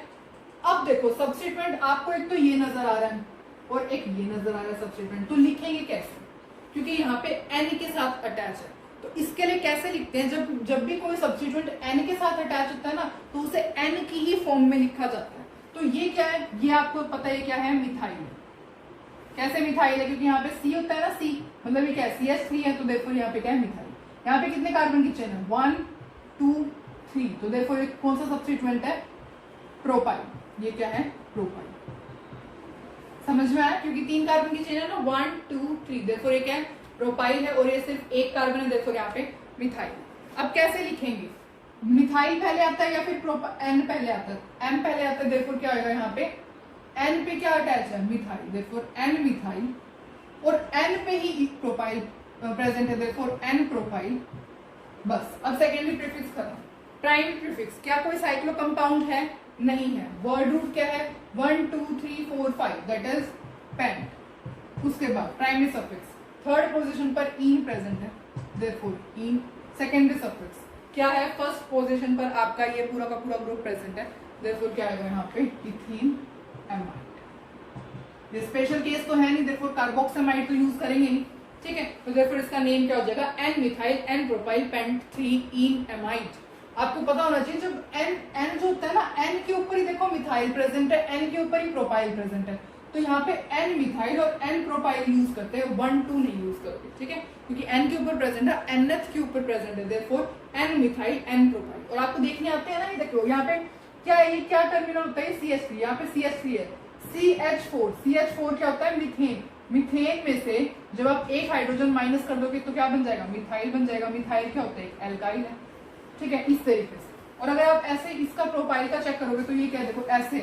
अब देखो सब्स्टिट्यूएंट आपको एक तो ये नजर आ रहा है और एक ये नजर आ रहा है सब्स्टिट्यूएंट, तो लिखेंगे कैसे, क्योंकि यहाँ पे N के साथ अटैच है, तो इसके लिए कैसे लिखते हैं, जब भी कोई सब्स्टिट्यूएंट N के साथ अटैच होता है ना, तो उसे N की ही फॉर्म में लिखा जाता है। तो ये क्या है, ये आपको पता है क्या है, मिथाइल है। कैसे मिथाइल है, क्योंकि यहाँ पे सी होता है ना, सी मतलब ये क्या है, CH3 है, तो देखो यहाँ पे क्या है, मिथाइल। यहाँ पे कितने कार्बन की चेन है, 1 2 3, तो देखो ये कौन सा सब्स्टिट्यूएंट है, प्रोपाइल। ये क्या है, प्रोपाइल। समझ में आया, क्योंकि 3 कार्बन की चेन है ना, 1 2 3, देखो ये क्या है, प्रोपाइल है, और ये सिर्फ एक कार्बन है, देखो यहाँ पे मिथाइल। अब कैसे लिखेंगे, मिथाइल पहले आता है या फिर एन पहले आता है, एम पहले आता है, देखो क्या होगा, यहाँ पे एन पे क्या अटैच है, मिथाइल, देखो एन मिथाइल, और एन पे ही प्रोपाइल प्रेजेंट है, देखो एन प्रोपाइल। बस अब सेकेंडरी प्रीफिक्स खत्म। प्राइमरी प्रीफिक्स, क्या कोई साइक्लो कंपाउंड है, नहीं है। वर्ड रूट क्या है, 1 2 3 4 5, दैट इज पेंट। उसके बाद प्राइमरी सफिक्स, थर्ड पोजीशन पर इन प्रेजेंट है, देयरफॉर इन। सेकेंडरी सफिक्स क्या है, फर्स्ट पोजीशन पर आपका ये पूरा का पूरा ग्रुप प्रेजेंट है, देयरफॉर क्या आएगा यहाँ पे, इथीन एमाइड। ये स्पेशल केस तो है नहीं, देयरफॉर कार्बोक्सिमाइड तो यूज करेंगे नहीं, ठीक है। तो देयरफॉर इसका नेम क्या हो जाएगा, N methyl N propyl pent 3 ene amide. आपको पता होना चाहिए, जब एन जो होता है ना, एन के ऊपर ही देखो मिथाइल प्रेजेंट है, एन के ऊपर ही प्रोपाइल प्रेजेंट है, तो यहाँ पे एन मिथाइल और एन प्रोपाइल यूज करते हैं, 1 2 नहीं यूज करते, ठीक है, क्योंकि एन के ऊपर प्रेजेंट है, NH के ऊपर प्रेजेंट है, therefore N methyl N propyl. और आपको देखने आते हैं ना, ये देखो यहाँ पे क्या है, क्या टर्मिनल होता है, CH3, यहाँ पे CH3 है, CH4 क्या होता है, मीथेन। मीथेन में से जब आप एक हाइड्रोजन माइनस कर दोगे तो क्या बन जाएगा, मिथाइल बन जाएगा। मिथाइल क्या होता है, एल्काइल है, ठीक है, इस तरीके से। और अगर आप ऐसे इसका प्रोफाइल का चेक करोगे तो ये क्या, देखो ऐसे,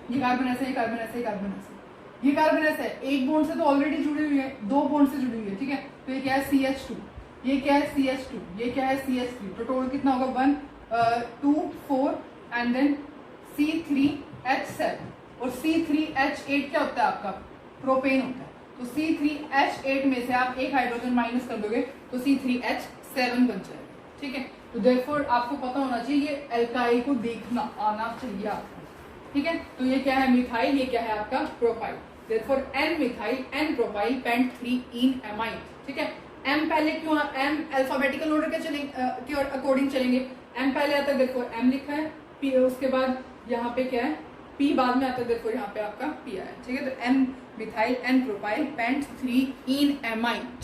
ये कार्बन ऐसे, ये कार्बन ऐसे, ये कार्बन ऐसे, ये कार्बन ऐसे है, एक बॉन्ड से तो ऑलरेडी जुड़ी हुई है, 2 बॉन्ड से जुड़ी हुई है, ठीक है। तो ये क्या है, CH2, ये क्या है, CH2, ये क्या है, CH3, तो टोटल कितना होगा, 1 2 4 एंड देन C3H7, और C3H8 क्या होता है आपका, प्रोपेन होता है। तो C3H8 में से आप एक हाइड्रोजन माइनस कर दोगे तो C3H7 बन जाएगा, ठीक है। तो देयरफॉर आपको पता होना चाहिए, ये एल्काइल को देखना आना चाहिए आपको, ठीक है। तो ये क्या है, मिथाइल, ये क्या है आपका, propyl, therefore N methyl N propyl pent 3 ene amide, ठीक है। एम पहले क्यों, एम अल्फाबेटिकल ऑर्डर के अकॉर्डिंग चलेंगे, एम पहले आता है, देयरफॉर एम लिखा है, पी उसके बाद यहाँ पे क्या है, पी बाद में आता है, देखो यहाँ पे आपका पी आया, ठीक है। तो N methyl N propyl pent 3 ene amide.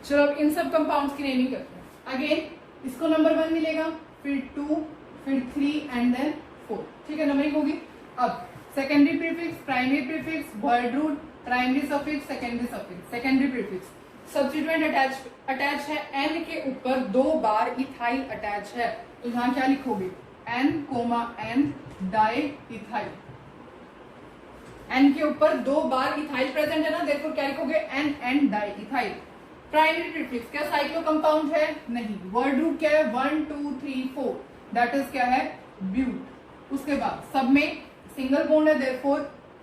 चलो अब इन सब कंपाउंड्स की नेमिंग करते हैं। अगेन इसको नंबर 1 मिलेगा, फिर 2, फिर 3 एंड देन 4, ठीक है, नंबरिंग होगी। अब secondary prefix, primary prefix, word root, primary suffix, secondary suffix. Secondary prefix, substituent attach है, एन के ऊपर 2 बार इथाइल अटैच है, तो यहाँ क्या लिखोगे, N, डाई इथाइल। एन के ऊपर 2 बार इथाइल प्रेजेंट है ना, देखो क्या लिखोगे, N di ethyl. Primary prefix क्या साइक्लो कंपाउंड है, नहीं। वर्ड रूट क्या है, 1 2 3 4, दैट इज क्या है, ब्यूट। उसके बाद सब में सिंगल बॉन्ड है, देयरफॉर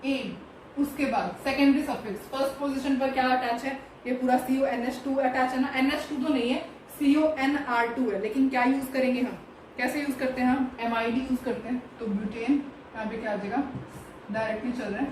एन। उसके बाद सेकेंडरी सफिक्स, फर्स्ट पोजीशन पर क्या अटैच है, ये पूरा CONH2 अटैच है ना, NH2 तो नहीं है, CONR2 है, लेकिन क्या यूज करेंगे हम, कैसे यूज करते हैं हम, एमाइड यूज करते हैं, तो ब्यूटेन यहाँ पे क्या आ जाएगा, डायरेक्टली चल रहा है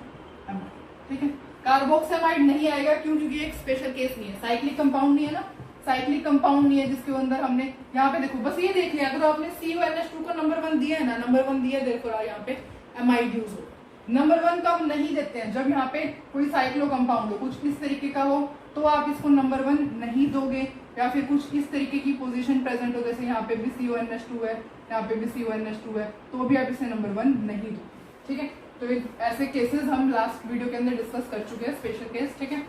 एमाइड, ठीक है। कार्बोक्सिमाइड नहीं आएगा, क्यों, क्योंकि एक स्पेशल केस नहीं है, साइक्लिक कंपाउंड नहीं है ना, साइक्लिक कंपाउंड नहीं है जिसके अंदर हमने यहाँ पे देखो, बस ये देख लिया, अगर आपने CONH2 का नंबर 1 दिया है ना, नंबर 1 दिया, देखो यहाँ पे एमाइड यूज हो। नंबर 1 कब नहीं देते हैं, जब यहाँ पे कोई साइक्लो कंपाउंड हो, कुछ इस तरीके का हो, तो आप इसको नंबर 1 नहीं दोगे, या फिर कुछ इस तरीके की पोजीशन प्रेजेंट हो, जैसे यहाँ पे भी CONH2 है, यहाँ पे भी CONH2 है, तो भी आप इसे नंबर 1 नहीं दो, ठीक है। तो ऐसे केसेस हम लास्ट वीडियो के अंदर डिस्कस कर चुके हैं, स्पेशल केस, ठीक है।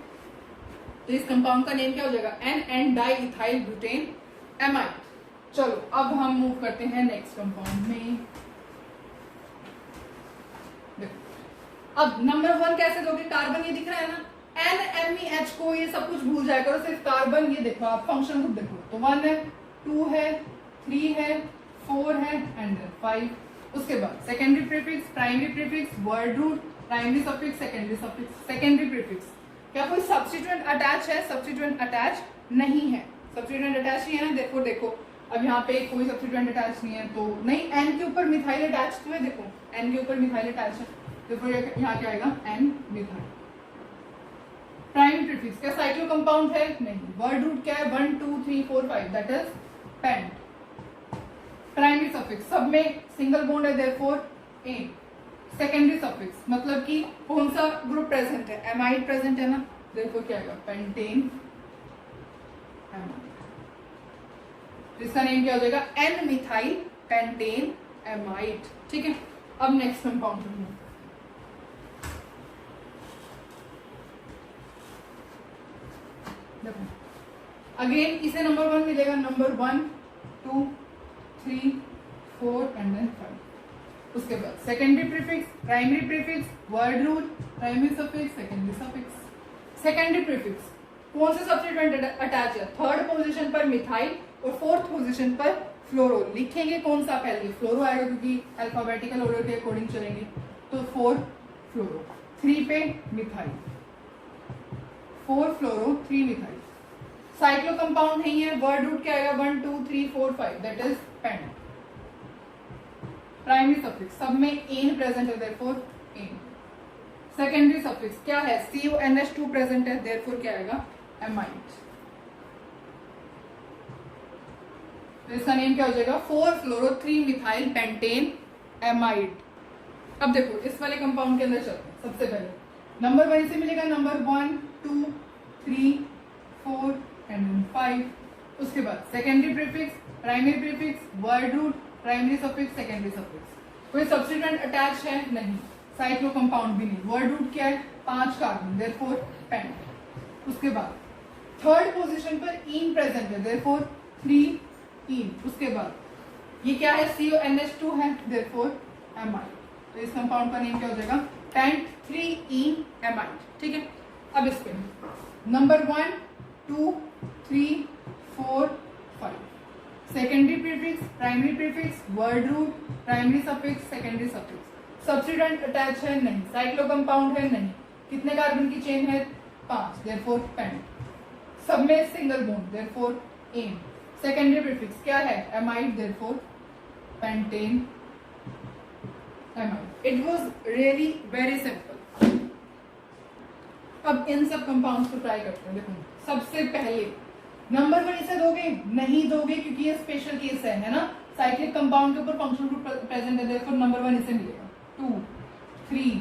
तो इस कंपाउंड का नेम क्या हो जाएगा, N di ethyl butane amide. चलो अब हम मूव करते हैं नेक्स्ट कंपाउंड में। अब नंबर 1 कैसे दोगे, कार्बन ये दिख रहा है ना, NMeH को ये सब कुछ भूल जाएगा, सिर्फ कार्बन ये देखो, आप फंक्शन खुद देखो, तो 1 है, 2 है, 3 है, 4 है एंड 5। उसके बाद secondary prefix, primary prefix, word root, primary suffix, secondary suffix. Secondary prefix क्या कोई सब्स्टिट्यूएंट अटैच है, सब्स्टिट्यूएंट अटैच नहीं है, सब्स्टिट्यूएंट अटैच नहीं है ना, देखो देखो अब यहाँ पे कोई सब्स्टिट्यूएंट अटैच नहीं है, तो नहीं, एन के ऊपर मिथाइल अटैच तो है, देखो एन के ऊपर मिथाइल अटैच है, देखो यहाँ क्या आएगा, एन मिथाइल। प्राइमरी प्रीफिक्स क्या साइक्लो कंपाउंड है, नहीं। वर्ड रूट क्या है, 1 2 3 4 5, that is pent. Primary suffix सब में सिंगल बॉन्ड है, देयरफॉर एन। सेकेंडरी सफिक्स मतलब कि कौन सा ग्रुप प्रेजेंट है, एमाइड प्रेजेंट है ना, देखो क्या आएगा, पेंटेन एमाइड। इसका नेम क्या हो जाएगा, एन मिथाइल पेंटेन एमाइड। ठीक है, अब नेक्स्ट कंपाउंड में देखो, अगेन इसे नंबर 1 मिलेगा, नंबर 1 2 3 4 एंड देन 5। उसके बाद secondary prefix, primary prefix, word root, primary suffix, secondary suffix. Secondary prefix कौन से सब्स्टिट्यूएंट अटैच है, थर्ड पोजीशन पर मिथाइल और फोर्थ पोजीशन पर फ्लोरो। लिखेंगे कौन सा पहले, फ्लोरो आएगा क्योंकि अल्फाबेटिकल ऑर्डर के अकॉर्डिंग चलेंगे, तो 4 फ्लोरो, 3 पे मिथाइल, 4 फ्लोरो 3 मिथाइल। साइक्लो कंपाउंड नहीं है, वर्ड रूट क्या आएगा, 1 2 3 4 5 that is pent. Primary suffix सब में एन प्रेजेंट है, देयरफॉर एन। सेकेंडरी सफिक्स क्या है, CONH2 प्रेजेंट है, देयरफॉर क्या आएगा, एमाइड। तो इसका नेम क्या हो जाएगा, 4 फ्लोरो 3 मिथाइल पेंटेन एमाइड। अब देखो इस वाले कंपाउंड के अंदर चलते हैं। सबसे पहले नंबर 1 से मिलेगा, नंबर 1 2 3 4 एंड 5। उसके बाद secondary prefix, primary prefix, word root, primary suffix, secondary suffix. कोई सब्स्टिट्यूएंट अटैच है नहीं, साइक्लो कंपाउंड भी नहीं। वर्ड रूट क्या है, 5 कार्बन, देयरफॉर पेंट। उसके बाद थर्ड पोजीशन पर इन प्रेजेंट है, देयरफॉर 3 इन। उसके बाद ये क्या है, CONH2 है, देयरफॉर एमाइड। तो इस कंपाउंड का नेम क्या हो जाएगा, पेंट 3 इन एमाइड। ठीक है, अब इस पे number 1 2 3 4 5 secondary prefix, primary prefix, word root, primary suffix, secondary suffix. Substituent attach है नहीं, साइक्लो कंपाउंड है नहीं। कितने कार्बन की चेन है, 5, देयरफॉर पेंट। सब में single bond, therefore ane. Secondary prefix क्या है, amide, therefore pentane amide. It was really very simple. अब इन सब कंपाउंड्स को ट्राई करते हैं। देखो सबसे पहले नंबर 1 इसे दोगे, नहीं दोगे क्योंकि ये स्पेशल केस है ना, साइक्लिक कंपाउंड के ऊपर फंक्शनल ग्रुप प्रेजेंट है, देयरफॉर नंबर 1 इसे मिलेगा। 2 3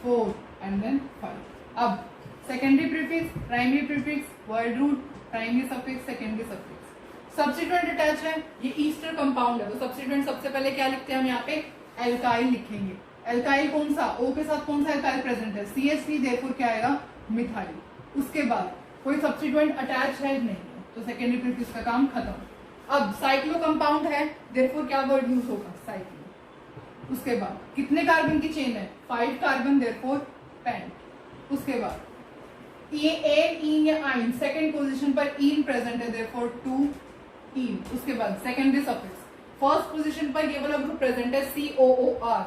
4 एंड देन 5। अब secondary prefix, primary prefix, word root, primary suffix, secondary suffix. Substituent attach है, ये ईस्टर कंपाउंड है, तो सब्स्टिट्यूएंट सबसे पहले क्या लिखते हैं हम यहाँ पे, एल्काइल लिखेंगे। एल्काइल कौन सा, O के साथ कौन सा एल्काइल प्रेजेंट है, CH3, देयरफॉर क्या आएगा, मिथाइल। उसके बाद कोई सब्स्टिट्यूएंट अटैच है नहीं, तो सेकेंडरी प्रीफिक्स का काम खत्म। अब साइक्लो कंपाउंड है, देयरफॉर क्या वर्ड यूज होगा, साइक्लो। उसके बाद कितने कार्बन की चेन है, 5 कार्बन, देयरफॉर पेंट। उसके बाद ये एन इन या आइन, सेकेंड पोजीशन पर इन प्रेजेंट है, देयरफॉर 2 इन। उसके बाद सेकेंडरी सफिक्स, फर्स्ट पोजीशन पर ये वाला ग्रुप प्रेजेंट है, COOR।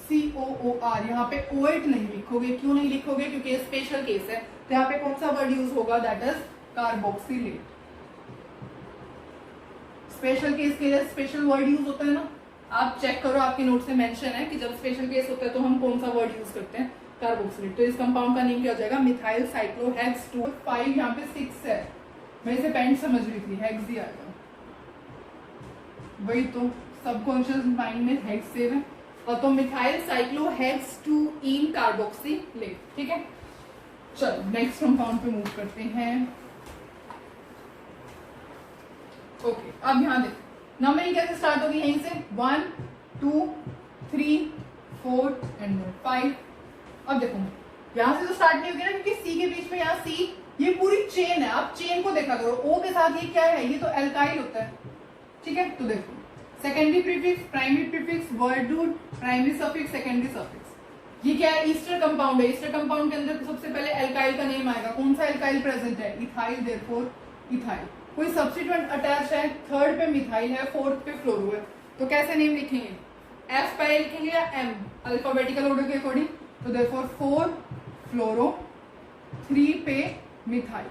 COOR यहाँ पे OH नहीं लिखोगे, क्यों नहीं लिखोगे, क्योंकि ये स्पेशल केस है। तो यहाँ पे कौन सा वर्ड यूज होगा, that is carboxylate. Special case के लिए स्पेशल वर्ड यूज होता है ना, आप चेक करो, आपके नोट से मेंशन है कि जब स्पेशल केस होता है तो हम कौन सा वर्ड यूज करते हैं, कार्बोक्सिलेट। तो इस कंपाउंड का नेम क्या हो जाएगा, मिथाइल साइक्लोहेक्स 2। 5 यहाँ पे 6 है, मैं इसे पेंट समझ रही थी, हेक्स ही आएगा, वही तो सबकॉन्शियस माइंड में हेक्स सेव है। और तो मिथाइल साइक्लोहेक्स 2 इन कार्बोक्सिलेट। ठीक है, चलो नेक्स्ट कंपाउंड पे मूव करते हैं। ओके, अब यहाँ देखो नंबरिंग कैसे स्टार्ट होगी, यहीं से 1 2 3 4 एंड 5। अब देखो यहाँ से तो स्टार्ट नहीं होगी ना, क्योंकि C के बीच में यहाँ C ये पूरी चेन है। आप चेन को देखा करो, O के साथ ये क्या है, ये तो एल्काइल होता है। ठीक है, तो देखो secondary prefix, primary prefix, word root, primary suffix, secondary suffix. ये क्या है, ईस्टर कंपाउंड है। ईस्टर कंपाउंड के अंदर सबसे पहले एल्काइल का नेम आएगा, कौन सा एल्काइल प्रेजेंट है, इथाइल, देयरफॉर इथाइल। कोई सब्स्टिट्यूएंट अटैच है, थर्ड पे मिथाइल है, फोर्थ पे फ्लोरो है, तो कैसे नेम लिखेंगे, F पहले लिखेंगे या M, अल्फाबेटिकल ऑर्डर के अकॉर्डिंग। तो देयरफॉर 4 फ्लोरो 3 पे मिथाइल।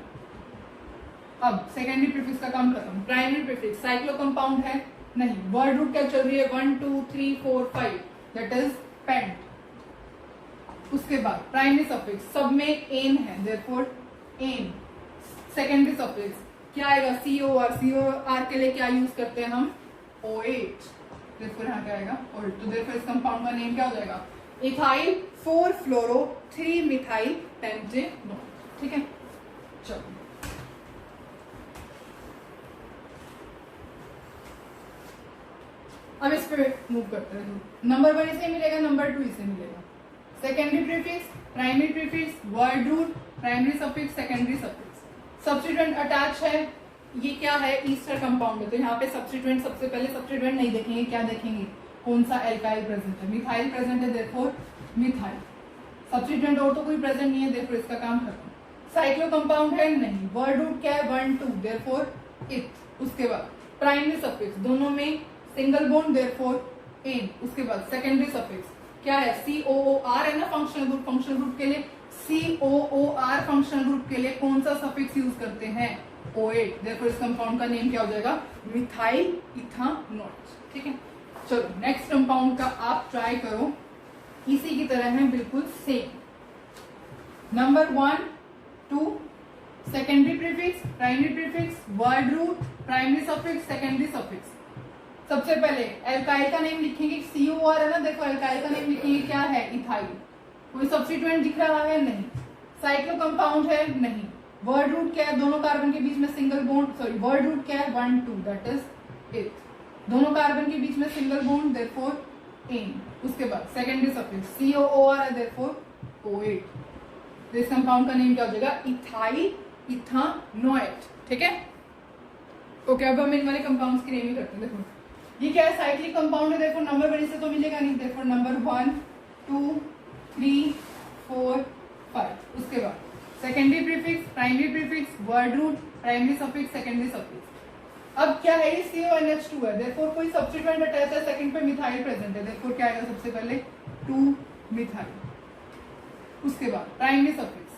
अब सेकेंडरी प्रीफिक्स का काम खत्म। प्राइमरी प्रीफिक्स साइक्लो कंपाउंड है नहीं, वर्ड रूट क्या चल रही है, 1 2 3 4 5 दैट इज पेंट। उसके बाद प्राइमरी सफिक्स सब में एन है, देयरफॉर एन। सेकेंडरी सफिक्स क्या आएगा, COR। COR के लिए क्या यूज करते हैं हम, OH। देयरफॉर यहाँ क्या आएगा ऑल्ट। तो देयरफॉर इस कंपाउंड का नेम क्या हो जाएगा इथाइल 4 फ्लोरो 3 मिथाइल पेंटेनॉल। ठीक है, चलो अब इस पे मूव करते हैं। नंबर 1 इसे मिलेगा, नंबर 2 इसे मिलेगा। Secondary prefix, primary prefix, word root, primary suffix, secondary suffix. Substituent attach है, ये क्या है ईस्टर कंपाउंड है, तो यहाँ पे सब्स्टिट्यूएंट सबसे पहले सब्स्टिट्यूएंट नहीं देखेंगे, क्या देखेंगे कौन सा एल्काइल प्रेजेंट है, मिथाइल प्रेजेंट है देयरफॉर मिथाइल। सब्स्टिट्यूएंट और तो कोई प्रेजेंट नहीं है देयरफॉर इसका काम खत्म। साइक्लो कंपाउंड है नहीं, वर्ड रूट क्या है 1 2 देयरफॉर इथ। उसके बाद प्राइमरी सफिक्स दोनों में सिंगल बॉन्ड देयरफॉर एन। उसके बाद सेकेंडरी सफिक्स क्या है COOR है ना फंक्शनल ग्रुप, फंक्शनल ग्रुप के लिए COOR फंक्शनल ग्रुप के लिए कौन सा सफिक्स यूज करते हैं OH। देयरफॉर इस कंपाउंड का नेम क्या हो जाएगा मिथाइल इथानॉल। ठीक है, चलो नेक्स्ट कंपाउंड का आप ट्राई करो, इसी की तरह है बिल्कुल same. Number 1 2 secondary prefix, primary prefix, word root, primary suffix, secondary suffix. सबसे पहले एल्काइल का नेम लिखेंगे, COR है ना, देखो एल्काइल का नेम लिखेंगे क्या है इथाइल। कोई सब्स्टिट्यूएंट दिख रहा है नहीं, साइक्लो कंपाउंड है नहीं, वर्ड रूट क्या है दोनों कार्बन के बीच में single bond, sorry word root क्या है 1 2 दैट इज इथ, दोनों कार्बन के बीच में सिंगल बॉन्ड देयरफॉर एन। उसके बाद सेकेंडरी सफिक्स COOR है देयरफॉर OH। तो इस कंपाउंड का नेम क्या हो जाएगा इथाइल इथानोएट। ठीक है, ओके अब हम इन वाले कंपाउंड्स की नेमिंग करते हैं। देखो ये क्या है साइक्लिक कंपाउंड है, देखो नंबर 1 से तो मिलेगा नहीं, देखो नंबर 1 2 3 4 5। उसके बाद secondary prefix, primary prefix, word root, primary suffix, secondary suffix. अब क्या है ये CONH2 है, देयरफॉर कोई सब्स्टिट्यूएंट अटैच है, सेकंड पे मिथाइल प्रेजेंट है, देयरफॉर क्या आएगा सबसे पहले 2 मिथाइल। उसके बाद प्राइमरी सफिक्स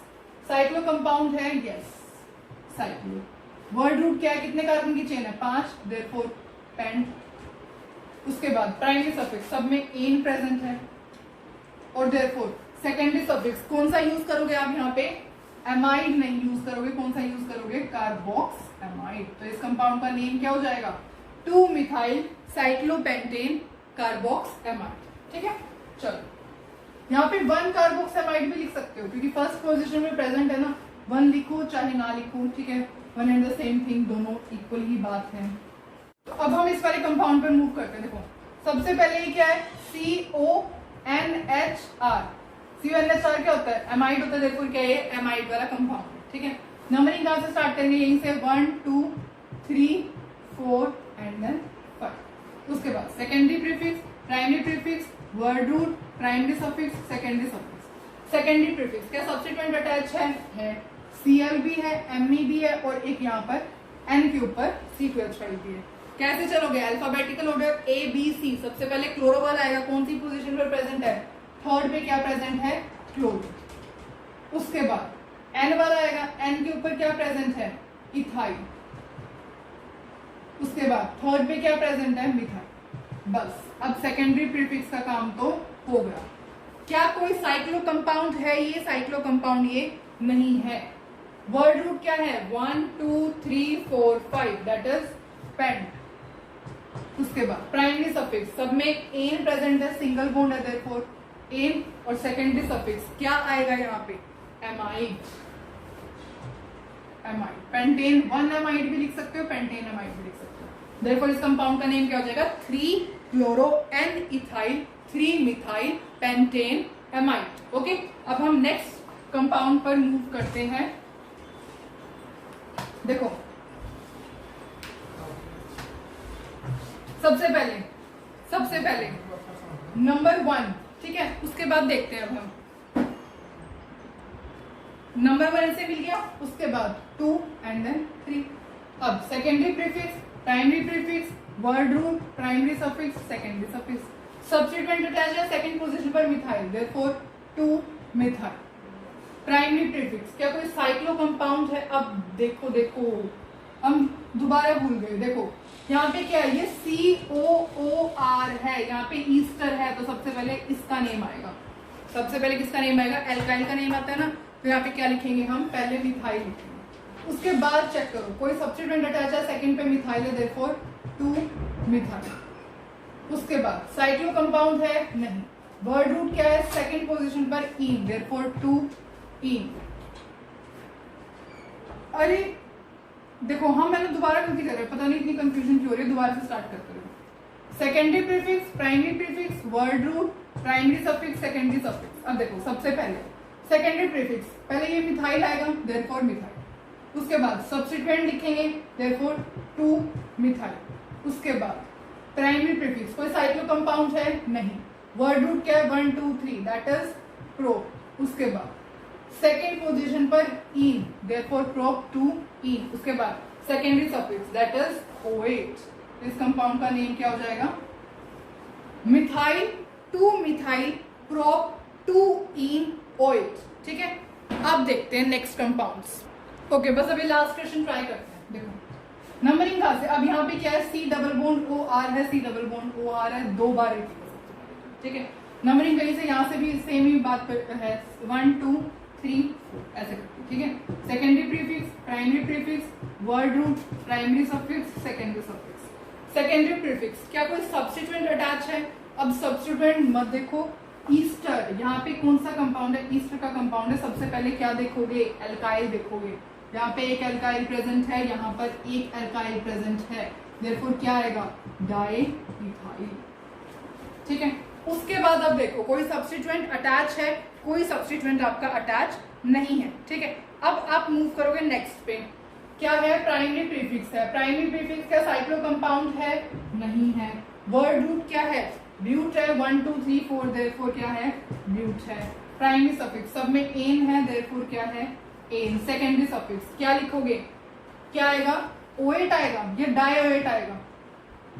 साइक्लो कंपाउंड है, यस साइक्लो। वर्ड रूट क्या है, कितने कार्बन की चेन है 5, देयरफॉर पेंट। उसके बाद प्राइमरी सफिक्स सब में एन प्रेजेंट है, और देयरफॉर सेकेंडरी सफिक्स कौन सा यूज करोगे आप यहाँ पे एमाइड नहीं यूज करोगे, कौन सा यूज करोगे कार्बोक्स एमाइड। तो इस कंपाउंड का नेम क्या हो जाएगा 2 मिथाइल साइक्लोपेंटेन कार्बोक्स एमाइड। ठीक है, चलो यहाँ पे 1 कार्बोक्स एमाइड भी लिख सकते हो क्योंकि फर्स्ट पोजीशन में प्रेजेंट है ना, 1 लिखो चाहे ना लिखो, ठीक है, one and the same thing, दोनों इक्वल ही बात है। तो अब हम इस वाले कंपाउंड पर मूव करते हैं। देखो सबसे पहले ये क्या है CONHR। CONHR क्या होता है एमाइड होता है, देखो क्या है एमाइड वाला कंपाउंड है। ठीक है, नंबरिंग कहां से स्टार्ट करेंगे, यहीं से 1 2 3 4 एंड देन 5। उसके बाद secondary prefix, primary prefix, word root, primary suffix, secondary suffix. Secondary prefix क्या सब्स्टिट्यूएंट अटैच है Cl भी है, Me भी है, और एक यहाँ पर N के ऊपर C2H5 भी है। कैसे चलोगे अल्फाबेटिकल ऑर्डर ABC, सबसे पहले क्लोरोवाल आएगा, कौन सी पोजीशन पर प्रेजेंट है थर्ड पे, क्या प्रेजेंट है क्लोरो। उसके बाद N वाला आएगा, N के ऊपर क्या प्रेजेंट है इथाइल। उसके बाद थर्ड पे क्या प्रेजेंट है मिथाइल। बस अब सेकेंडरी प्रीफिक्स का काम तो हो गया। क्या कोई साइक्लो कंपाउंड है, ये साइक्लो कंपाउंड ये नहीं है। वर्ड रूट क्या है 1 2 3 4 5 दैट इज पेंट। उसके बाद प्राइमरी सफिक्स सब में एन प्रेजेंट है, सिंगल बॉन्ड है देयरफॉर एन, और सेकेंडरी सफिक्स क्या आएगा यहाँ पे एमाइड। एमाइड पेंटेन 1 एमाइड भी लिख सकते हो, पेंटेन एमाइड भी लिख सकते हो। देयरफॉर इस कंपाउंड का नेम क्या हो जाएगा 3 chloro N ethyl 3 methyl pentane amide. Okay, अब हम नेक्स्ट कंपाउंड पर मूव करते हैं। देखो सबसे पहले नंबर 1, ठीक है, उसके बाद देखते हैं अब हम नंबर 1 से मिल गया, उसके बाद 2 एंड देन 3। अब secondary prefix, primary prefix, word root, primary suffix, secondary suffix. Substituent attach है सेकंड पोजीशन पर methyl, therefore 2 methyl. Primary prefix क्या कोई साइक्लो कंपाउंड है, अब देखो हम दोबारा भूल गए। देखो यहाँ पे क्या है ये COOR है, यहाँ पे ईस्टर है, तो सबसे पहले इसका नेम आएगा। सबसे पहले किसका नेम आएगा एल्काइल का नेम आता है ना, तो यहाँ पे क्या लिखेंगे हम पहले मिथाइल लिखेंगे। उसके बाद चेक करो कोई सब्स्टिट्यूएंट अटैच है सेकंड पे मिथाइल है, देयरफॉर 2 मिथाइल। उसके बाद साइक्लो कंपाउंड है नहीं, वर्ड रूट क्या है सेकंड पोजीशन पर ईन, देयरफॉर 2 ईन। अरे देखो हम मैंने दोबारा गलती कर रहे हैं, पता नहीं इतनी कंफ्यूजन क्यों हो रही है, दोबारा से स्टार्ट करते हैं। Secondary prefix, primary prefix, word root, primary suffix, secondary suffix. अब देखो सबसे पहले सेकेंडरी प्रीफिक्स, पहले ये मिथाइल आएगा देयरफॉर मिथाइल, उसके बाद सब्स्टिट्यूएंट लिखेंगे देयरफॉर 2 मिथाइल। उसके बाद प्राइमरी प्रीफिक्स, कोई साइक्लो कंपाउंड है नहीं, वर्ड रूट क्या है 1 2 3 दैट इज प्रोप। उसके बाद सेकेंड पोजीशन पर ईन देयरफॉर प्रोप 2 ईन। उसके बाद secondary suffix that is OH। इस कंपाउंड का नेम क्या हो जाएगा मिथाइल 2 मिथाइल प्रोप 2 ईन OH। ठीक है, अब देखते हैं नेक्स्ट कंपाउंड्स। ओके बस अभी लास्ट क्वेश्चन ट्राई करते हैं। देखो नंबरिंग कहां से, अब यहाँ पे क्या है C डबल बॉन्ड OR है, C डबल बॉन्ड OR है, 2 बार रिपीट हो सकता है। ठीक है, नंबरिंग कहीं से यहाँ से भी सेम ही बात है 1 2 3 4 ऐसे करके। ठीक है, secondary prefix, primary prefix, word root, primary suffix, secondary suffix. Secondary prefix क्या कोई सब्स्टिट्यूएंट अटैच है, अब सब्स्टिट्यूएंट मत देखो, ईस्टर यहाँ पे कौन सा कंपाउंड है, ईस्टर का कंपाउंड है। सबसे पहले क्या देखोगे एल्काइल देखोगे, यहाँ पे एक एल्काइल प्रेजेंट है, यहाँ पर एक एल्काइल प्रेजेंट है, देयरफॉर क्या आएगा डाइमिथाइल। ठीक है, उसके बाद अब देखो कोई सब्स्टिट्यूएंट अटैच है, कोई सब्स्टिट्यूएंट आपका अटैच नहीं है। ठीक है, अब आप मूव करोगे नेक्स्ट पे, क्या है प्राइमरी प्रीफिक्स है, प्राइमरी प्रीफिक्स क्या साइक्लो कंपाउंड है नहीं है, वर्ड रूट क्या है ब्यूट है 1 2 3 4 देयरफॉर क्या है ब्यूट है, प्राइमरी सफिक्स सब में एन है देयरफॉर क्या है एन। सेकेंडरी सफिक्स क्या लिखोगे, क्या आएगा OH आएगा, ये डाइओएट आएगा,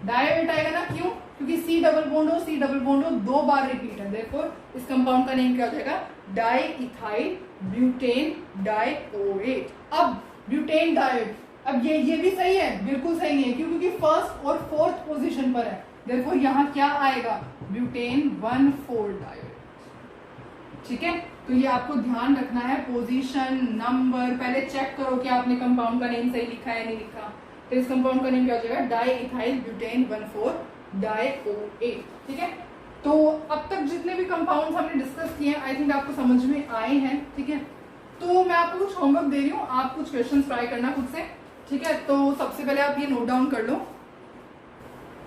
डाइओएट आएगा ना, क्यों क्योंकि C डबल बॉन्ड हो, C डबल बॉन्ड हो 2 बार रिपीट है, देयरफॉर इस कंपाउंड का नेम क्या हो जाएगा डाइइथाइल ब्यूटेन डाइओएट। अब ब्यूटेन डाइओएट, अब ये भी सही है, बिल्कुल सही है, क्यों क्योंकि फर्स्ट और फोर्थ पोजीशन पर है, देयरफॉर यहाँ क्या आएगा ब्यूटेन 1,4 डाइओएट। ठीक है, तो ये आपको ध्यान रखना है, पोजीशन नंबर पहले चेक करो कि आपने कंपाउंड का नेम सही लिखा है नहीं लिखा। तो इस कंपाउंड का नेम क्या हो जाएगा डाइइथाइल ब्यूटेन 1,4 डाइओएट। ठीक है, तो अब तक जितने भी कंपाउंड्स हमने डिस्कस किए हैं आई थिंक आपको समझ में आए हैं। ठीक है, तो मैं आपको कुछ होमवर्क दे रही हूँ, आप कुछ क्वेश्चन ट्राई करना खुद से। ठीक है, तो सबसे पहले आप ये नोट डाउन कर लो,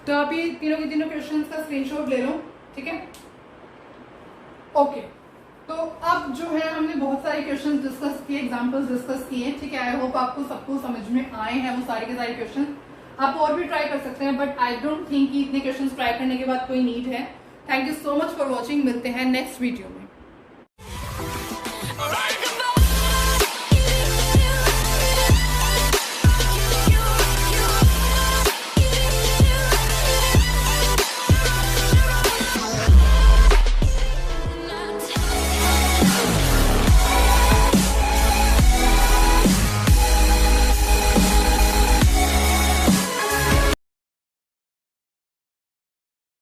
तो आप ये तीनों के तीनों क्वेश्चंस का स्क्रीनशॉट ले लो। ठीक है, ओके, तो अब जो है हमने बहुत सारे क्वेश्चंस डिस्कस किए, एग्जांपल्स डिस्कस किए। ठीक है, आई होप आपको सबको समझ में आए हैं वो सारे के सारे क्वेश्चन। आप और भी ट्राई कर सकते हैं, बट आई डोंट थिंक कि इतने क्वेश्चन ट्राई करने के बाद कोई नीड है। Thank you so much for watching, मिलते हैं नेक्स्ट वीडियो में।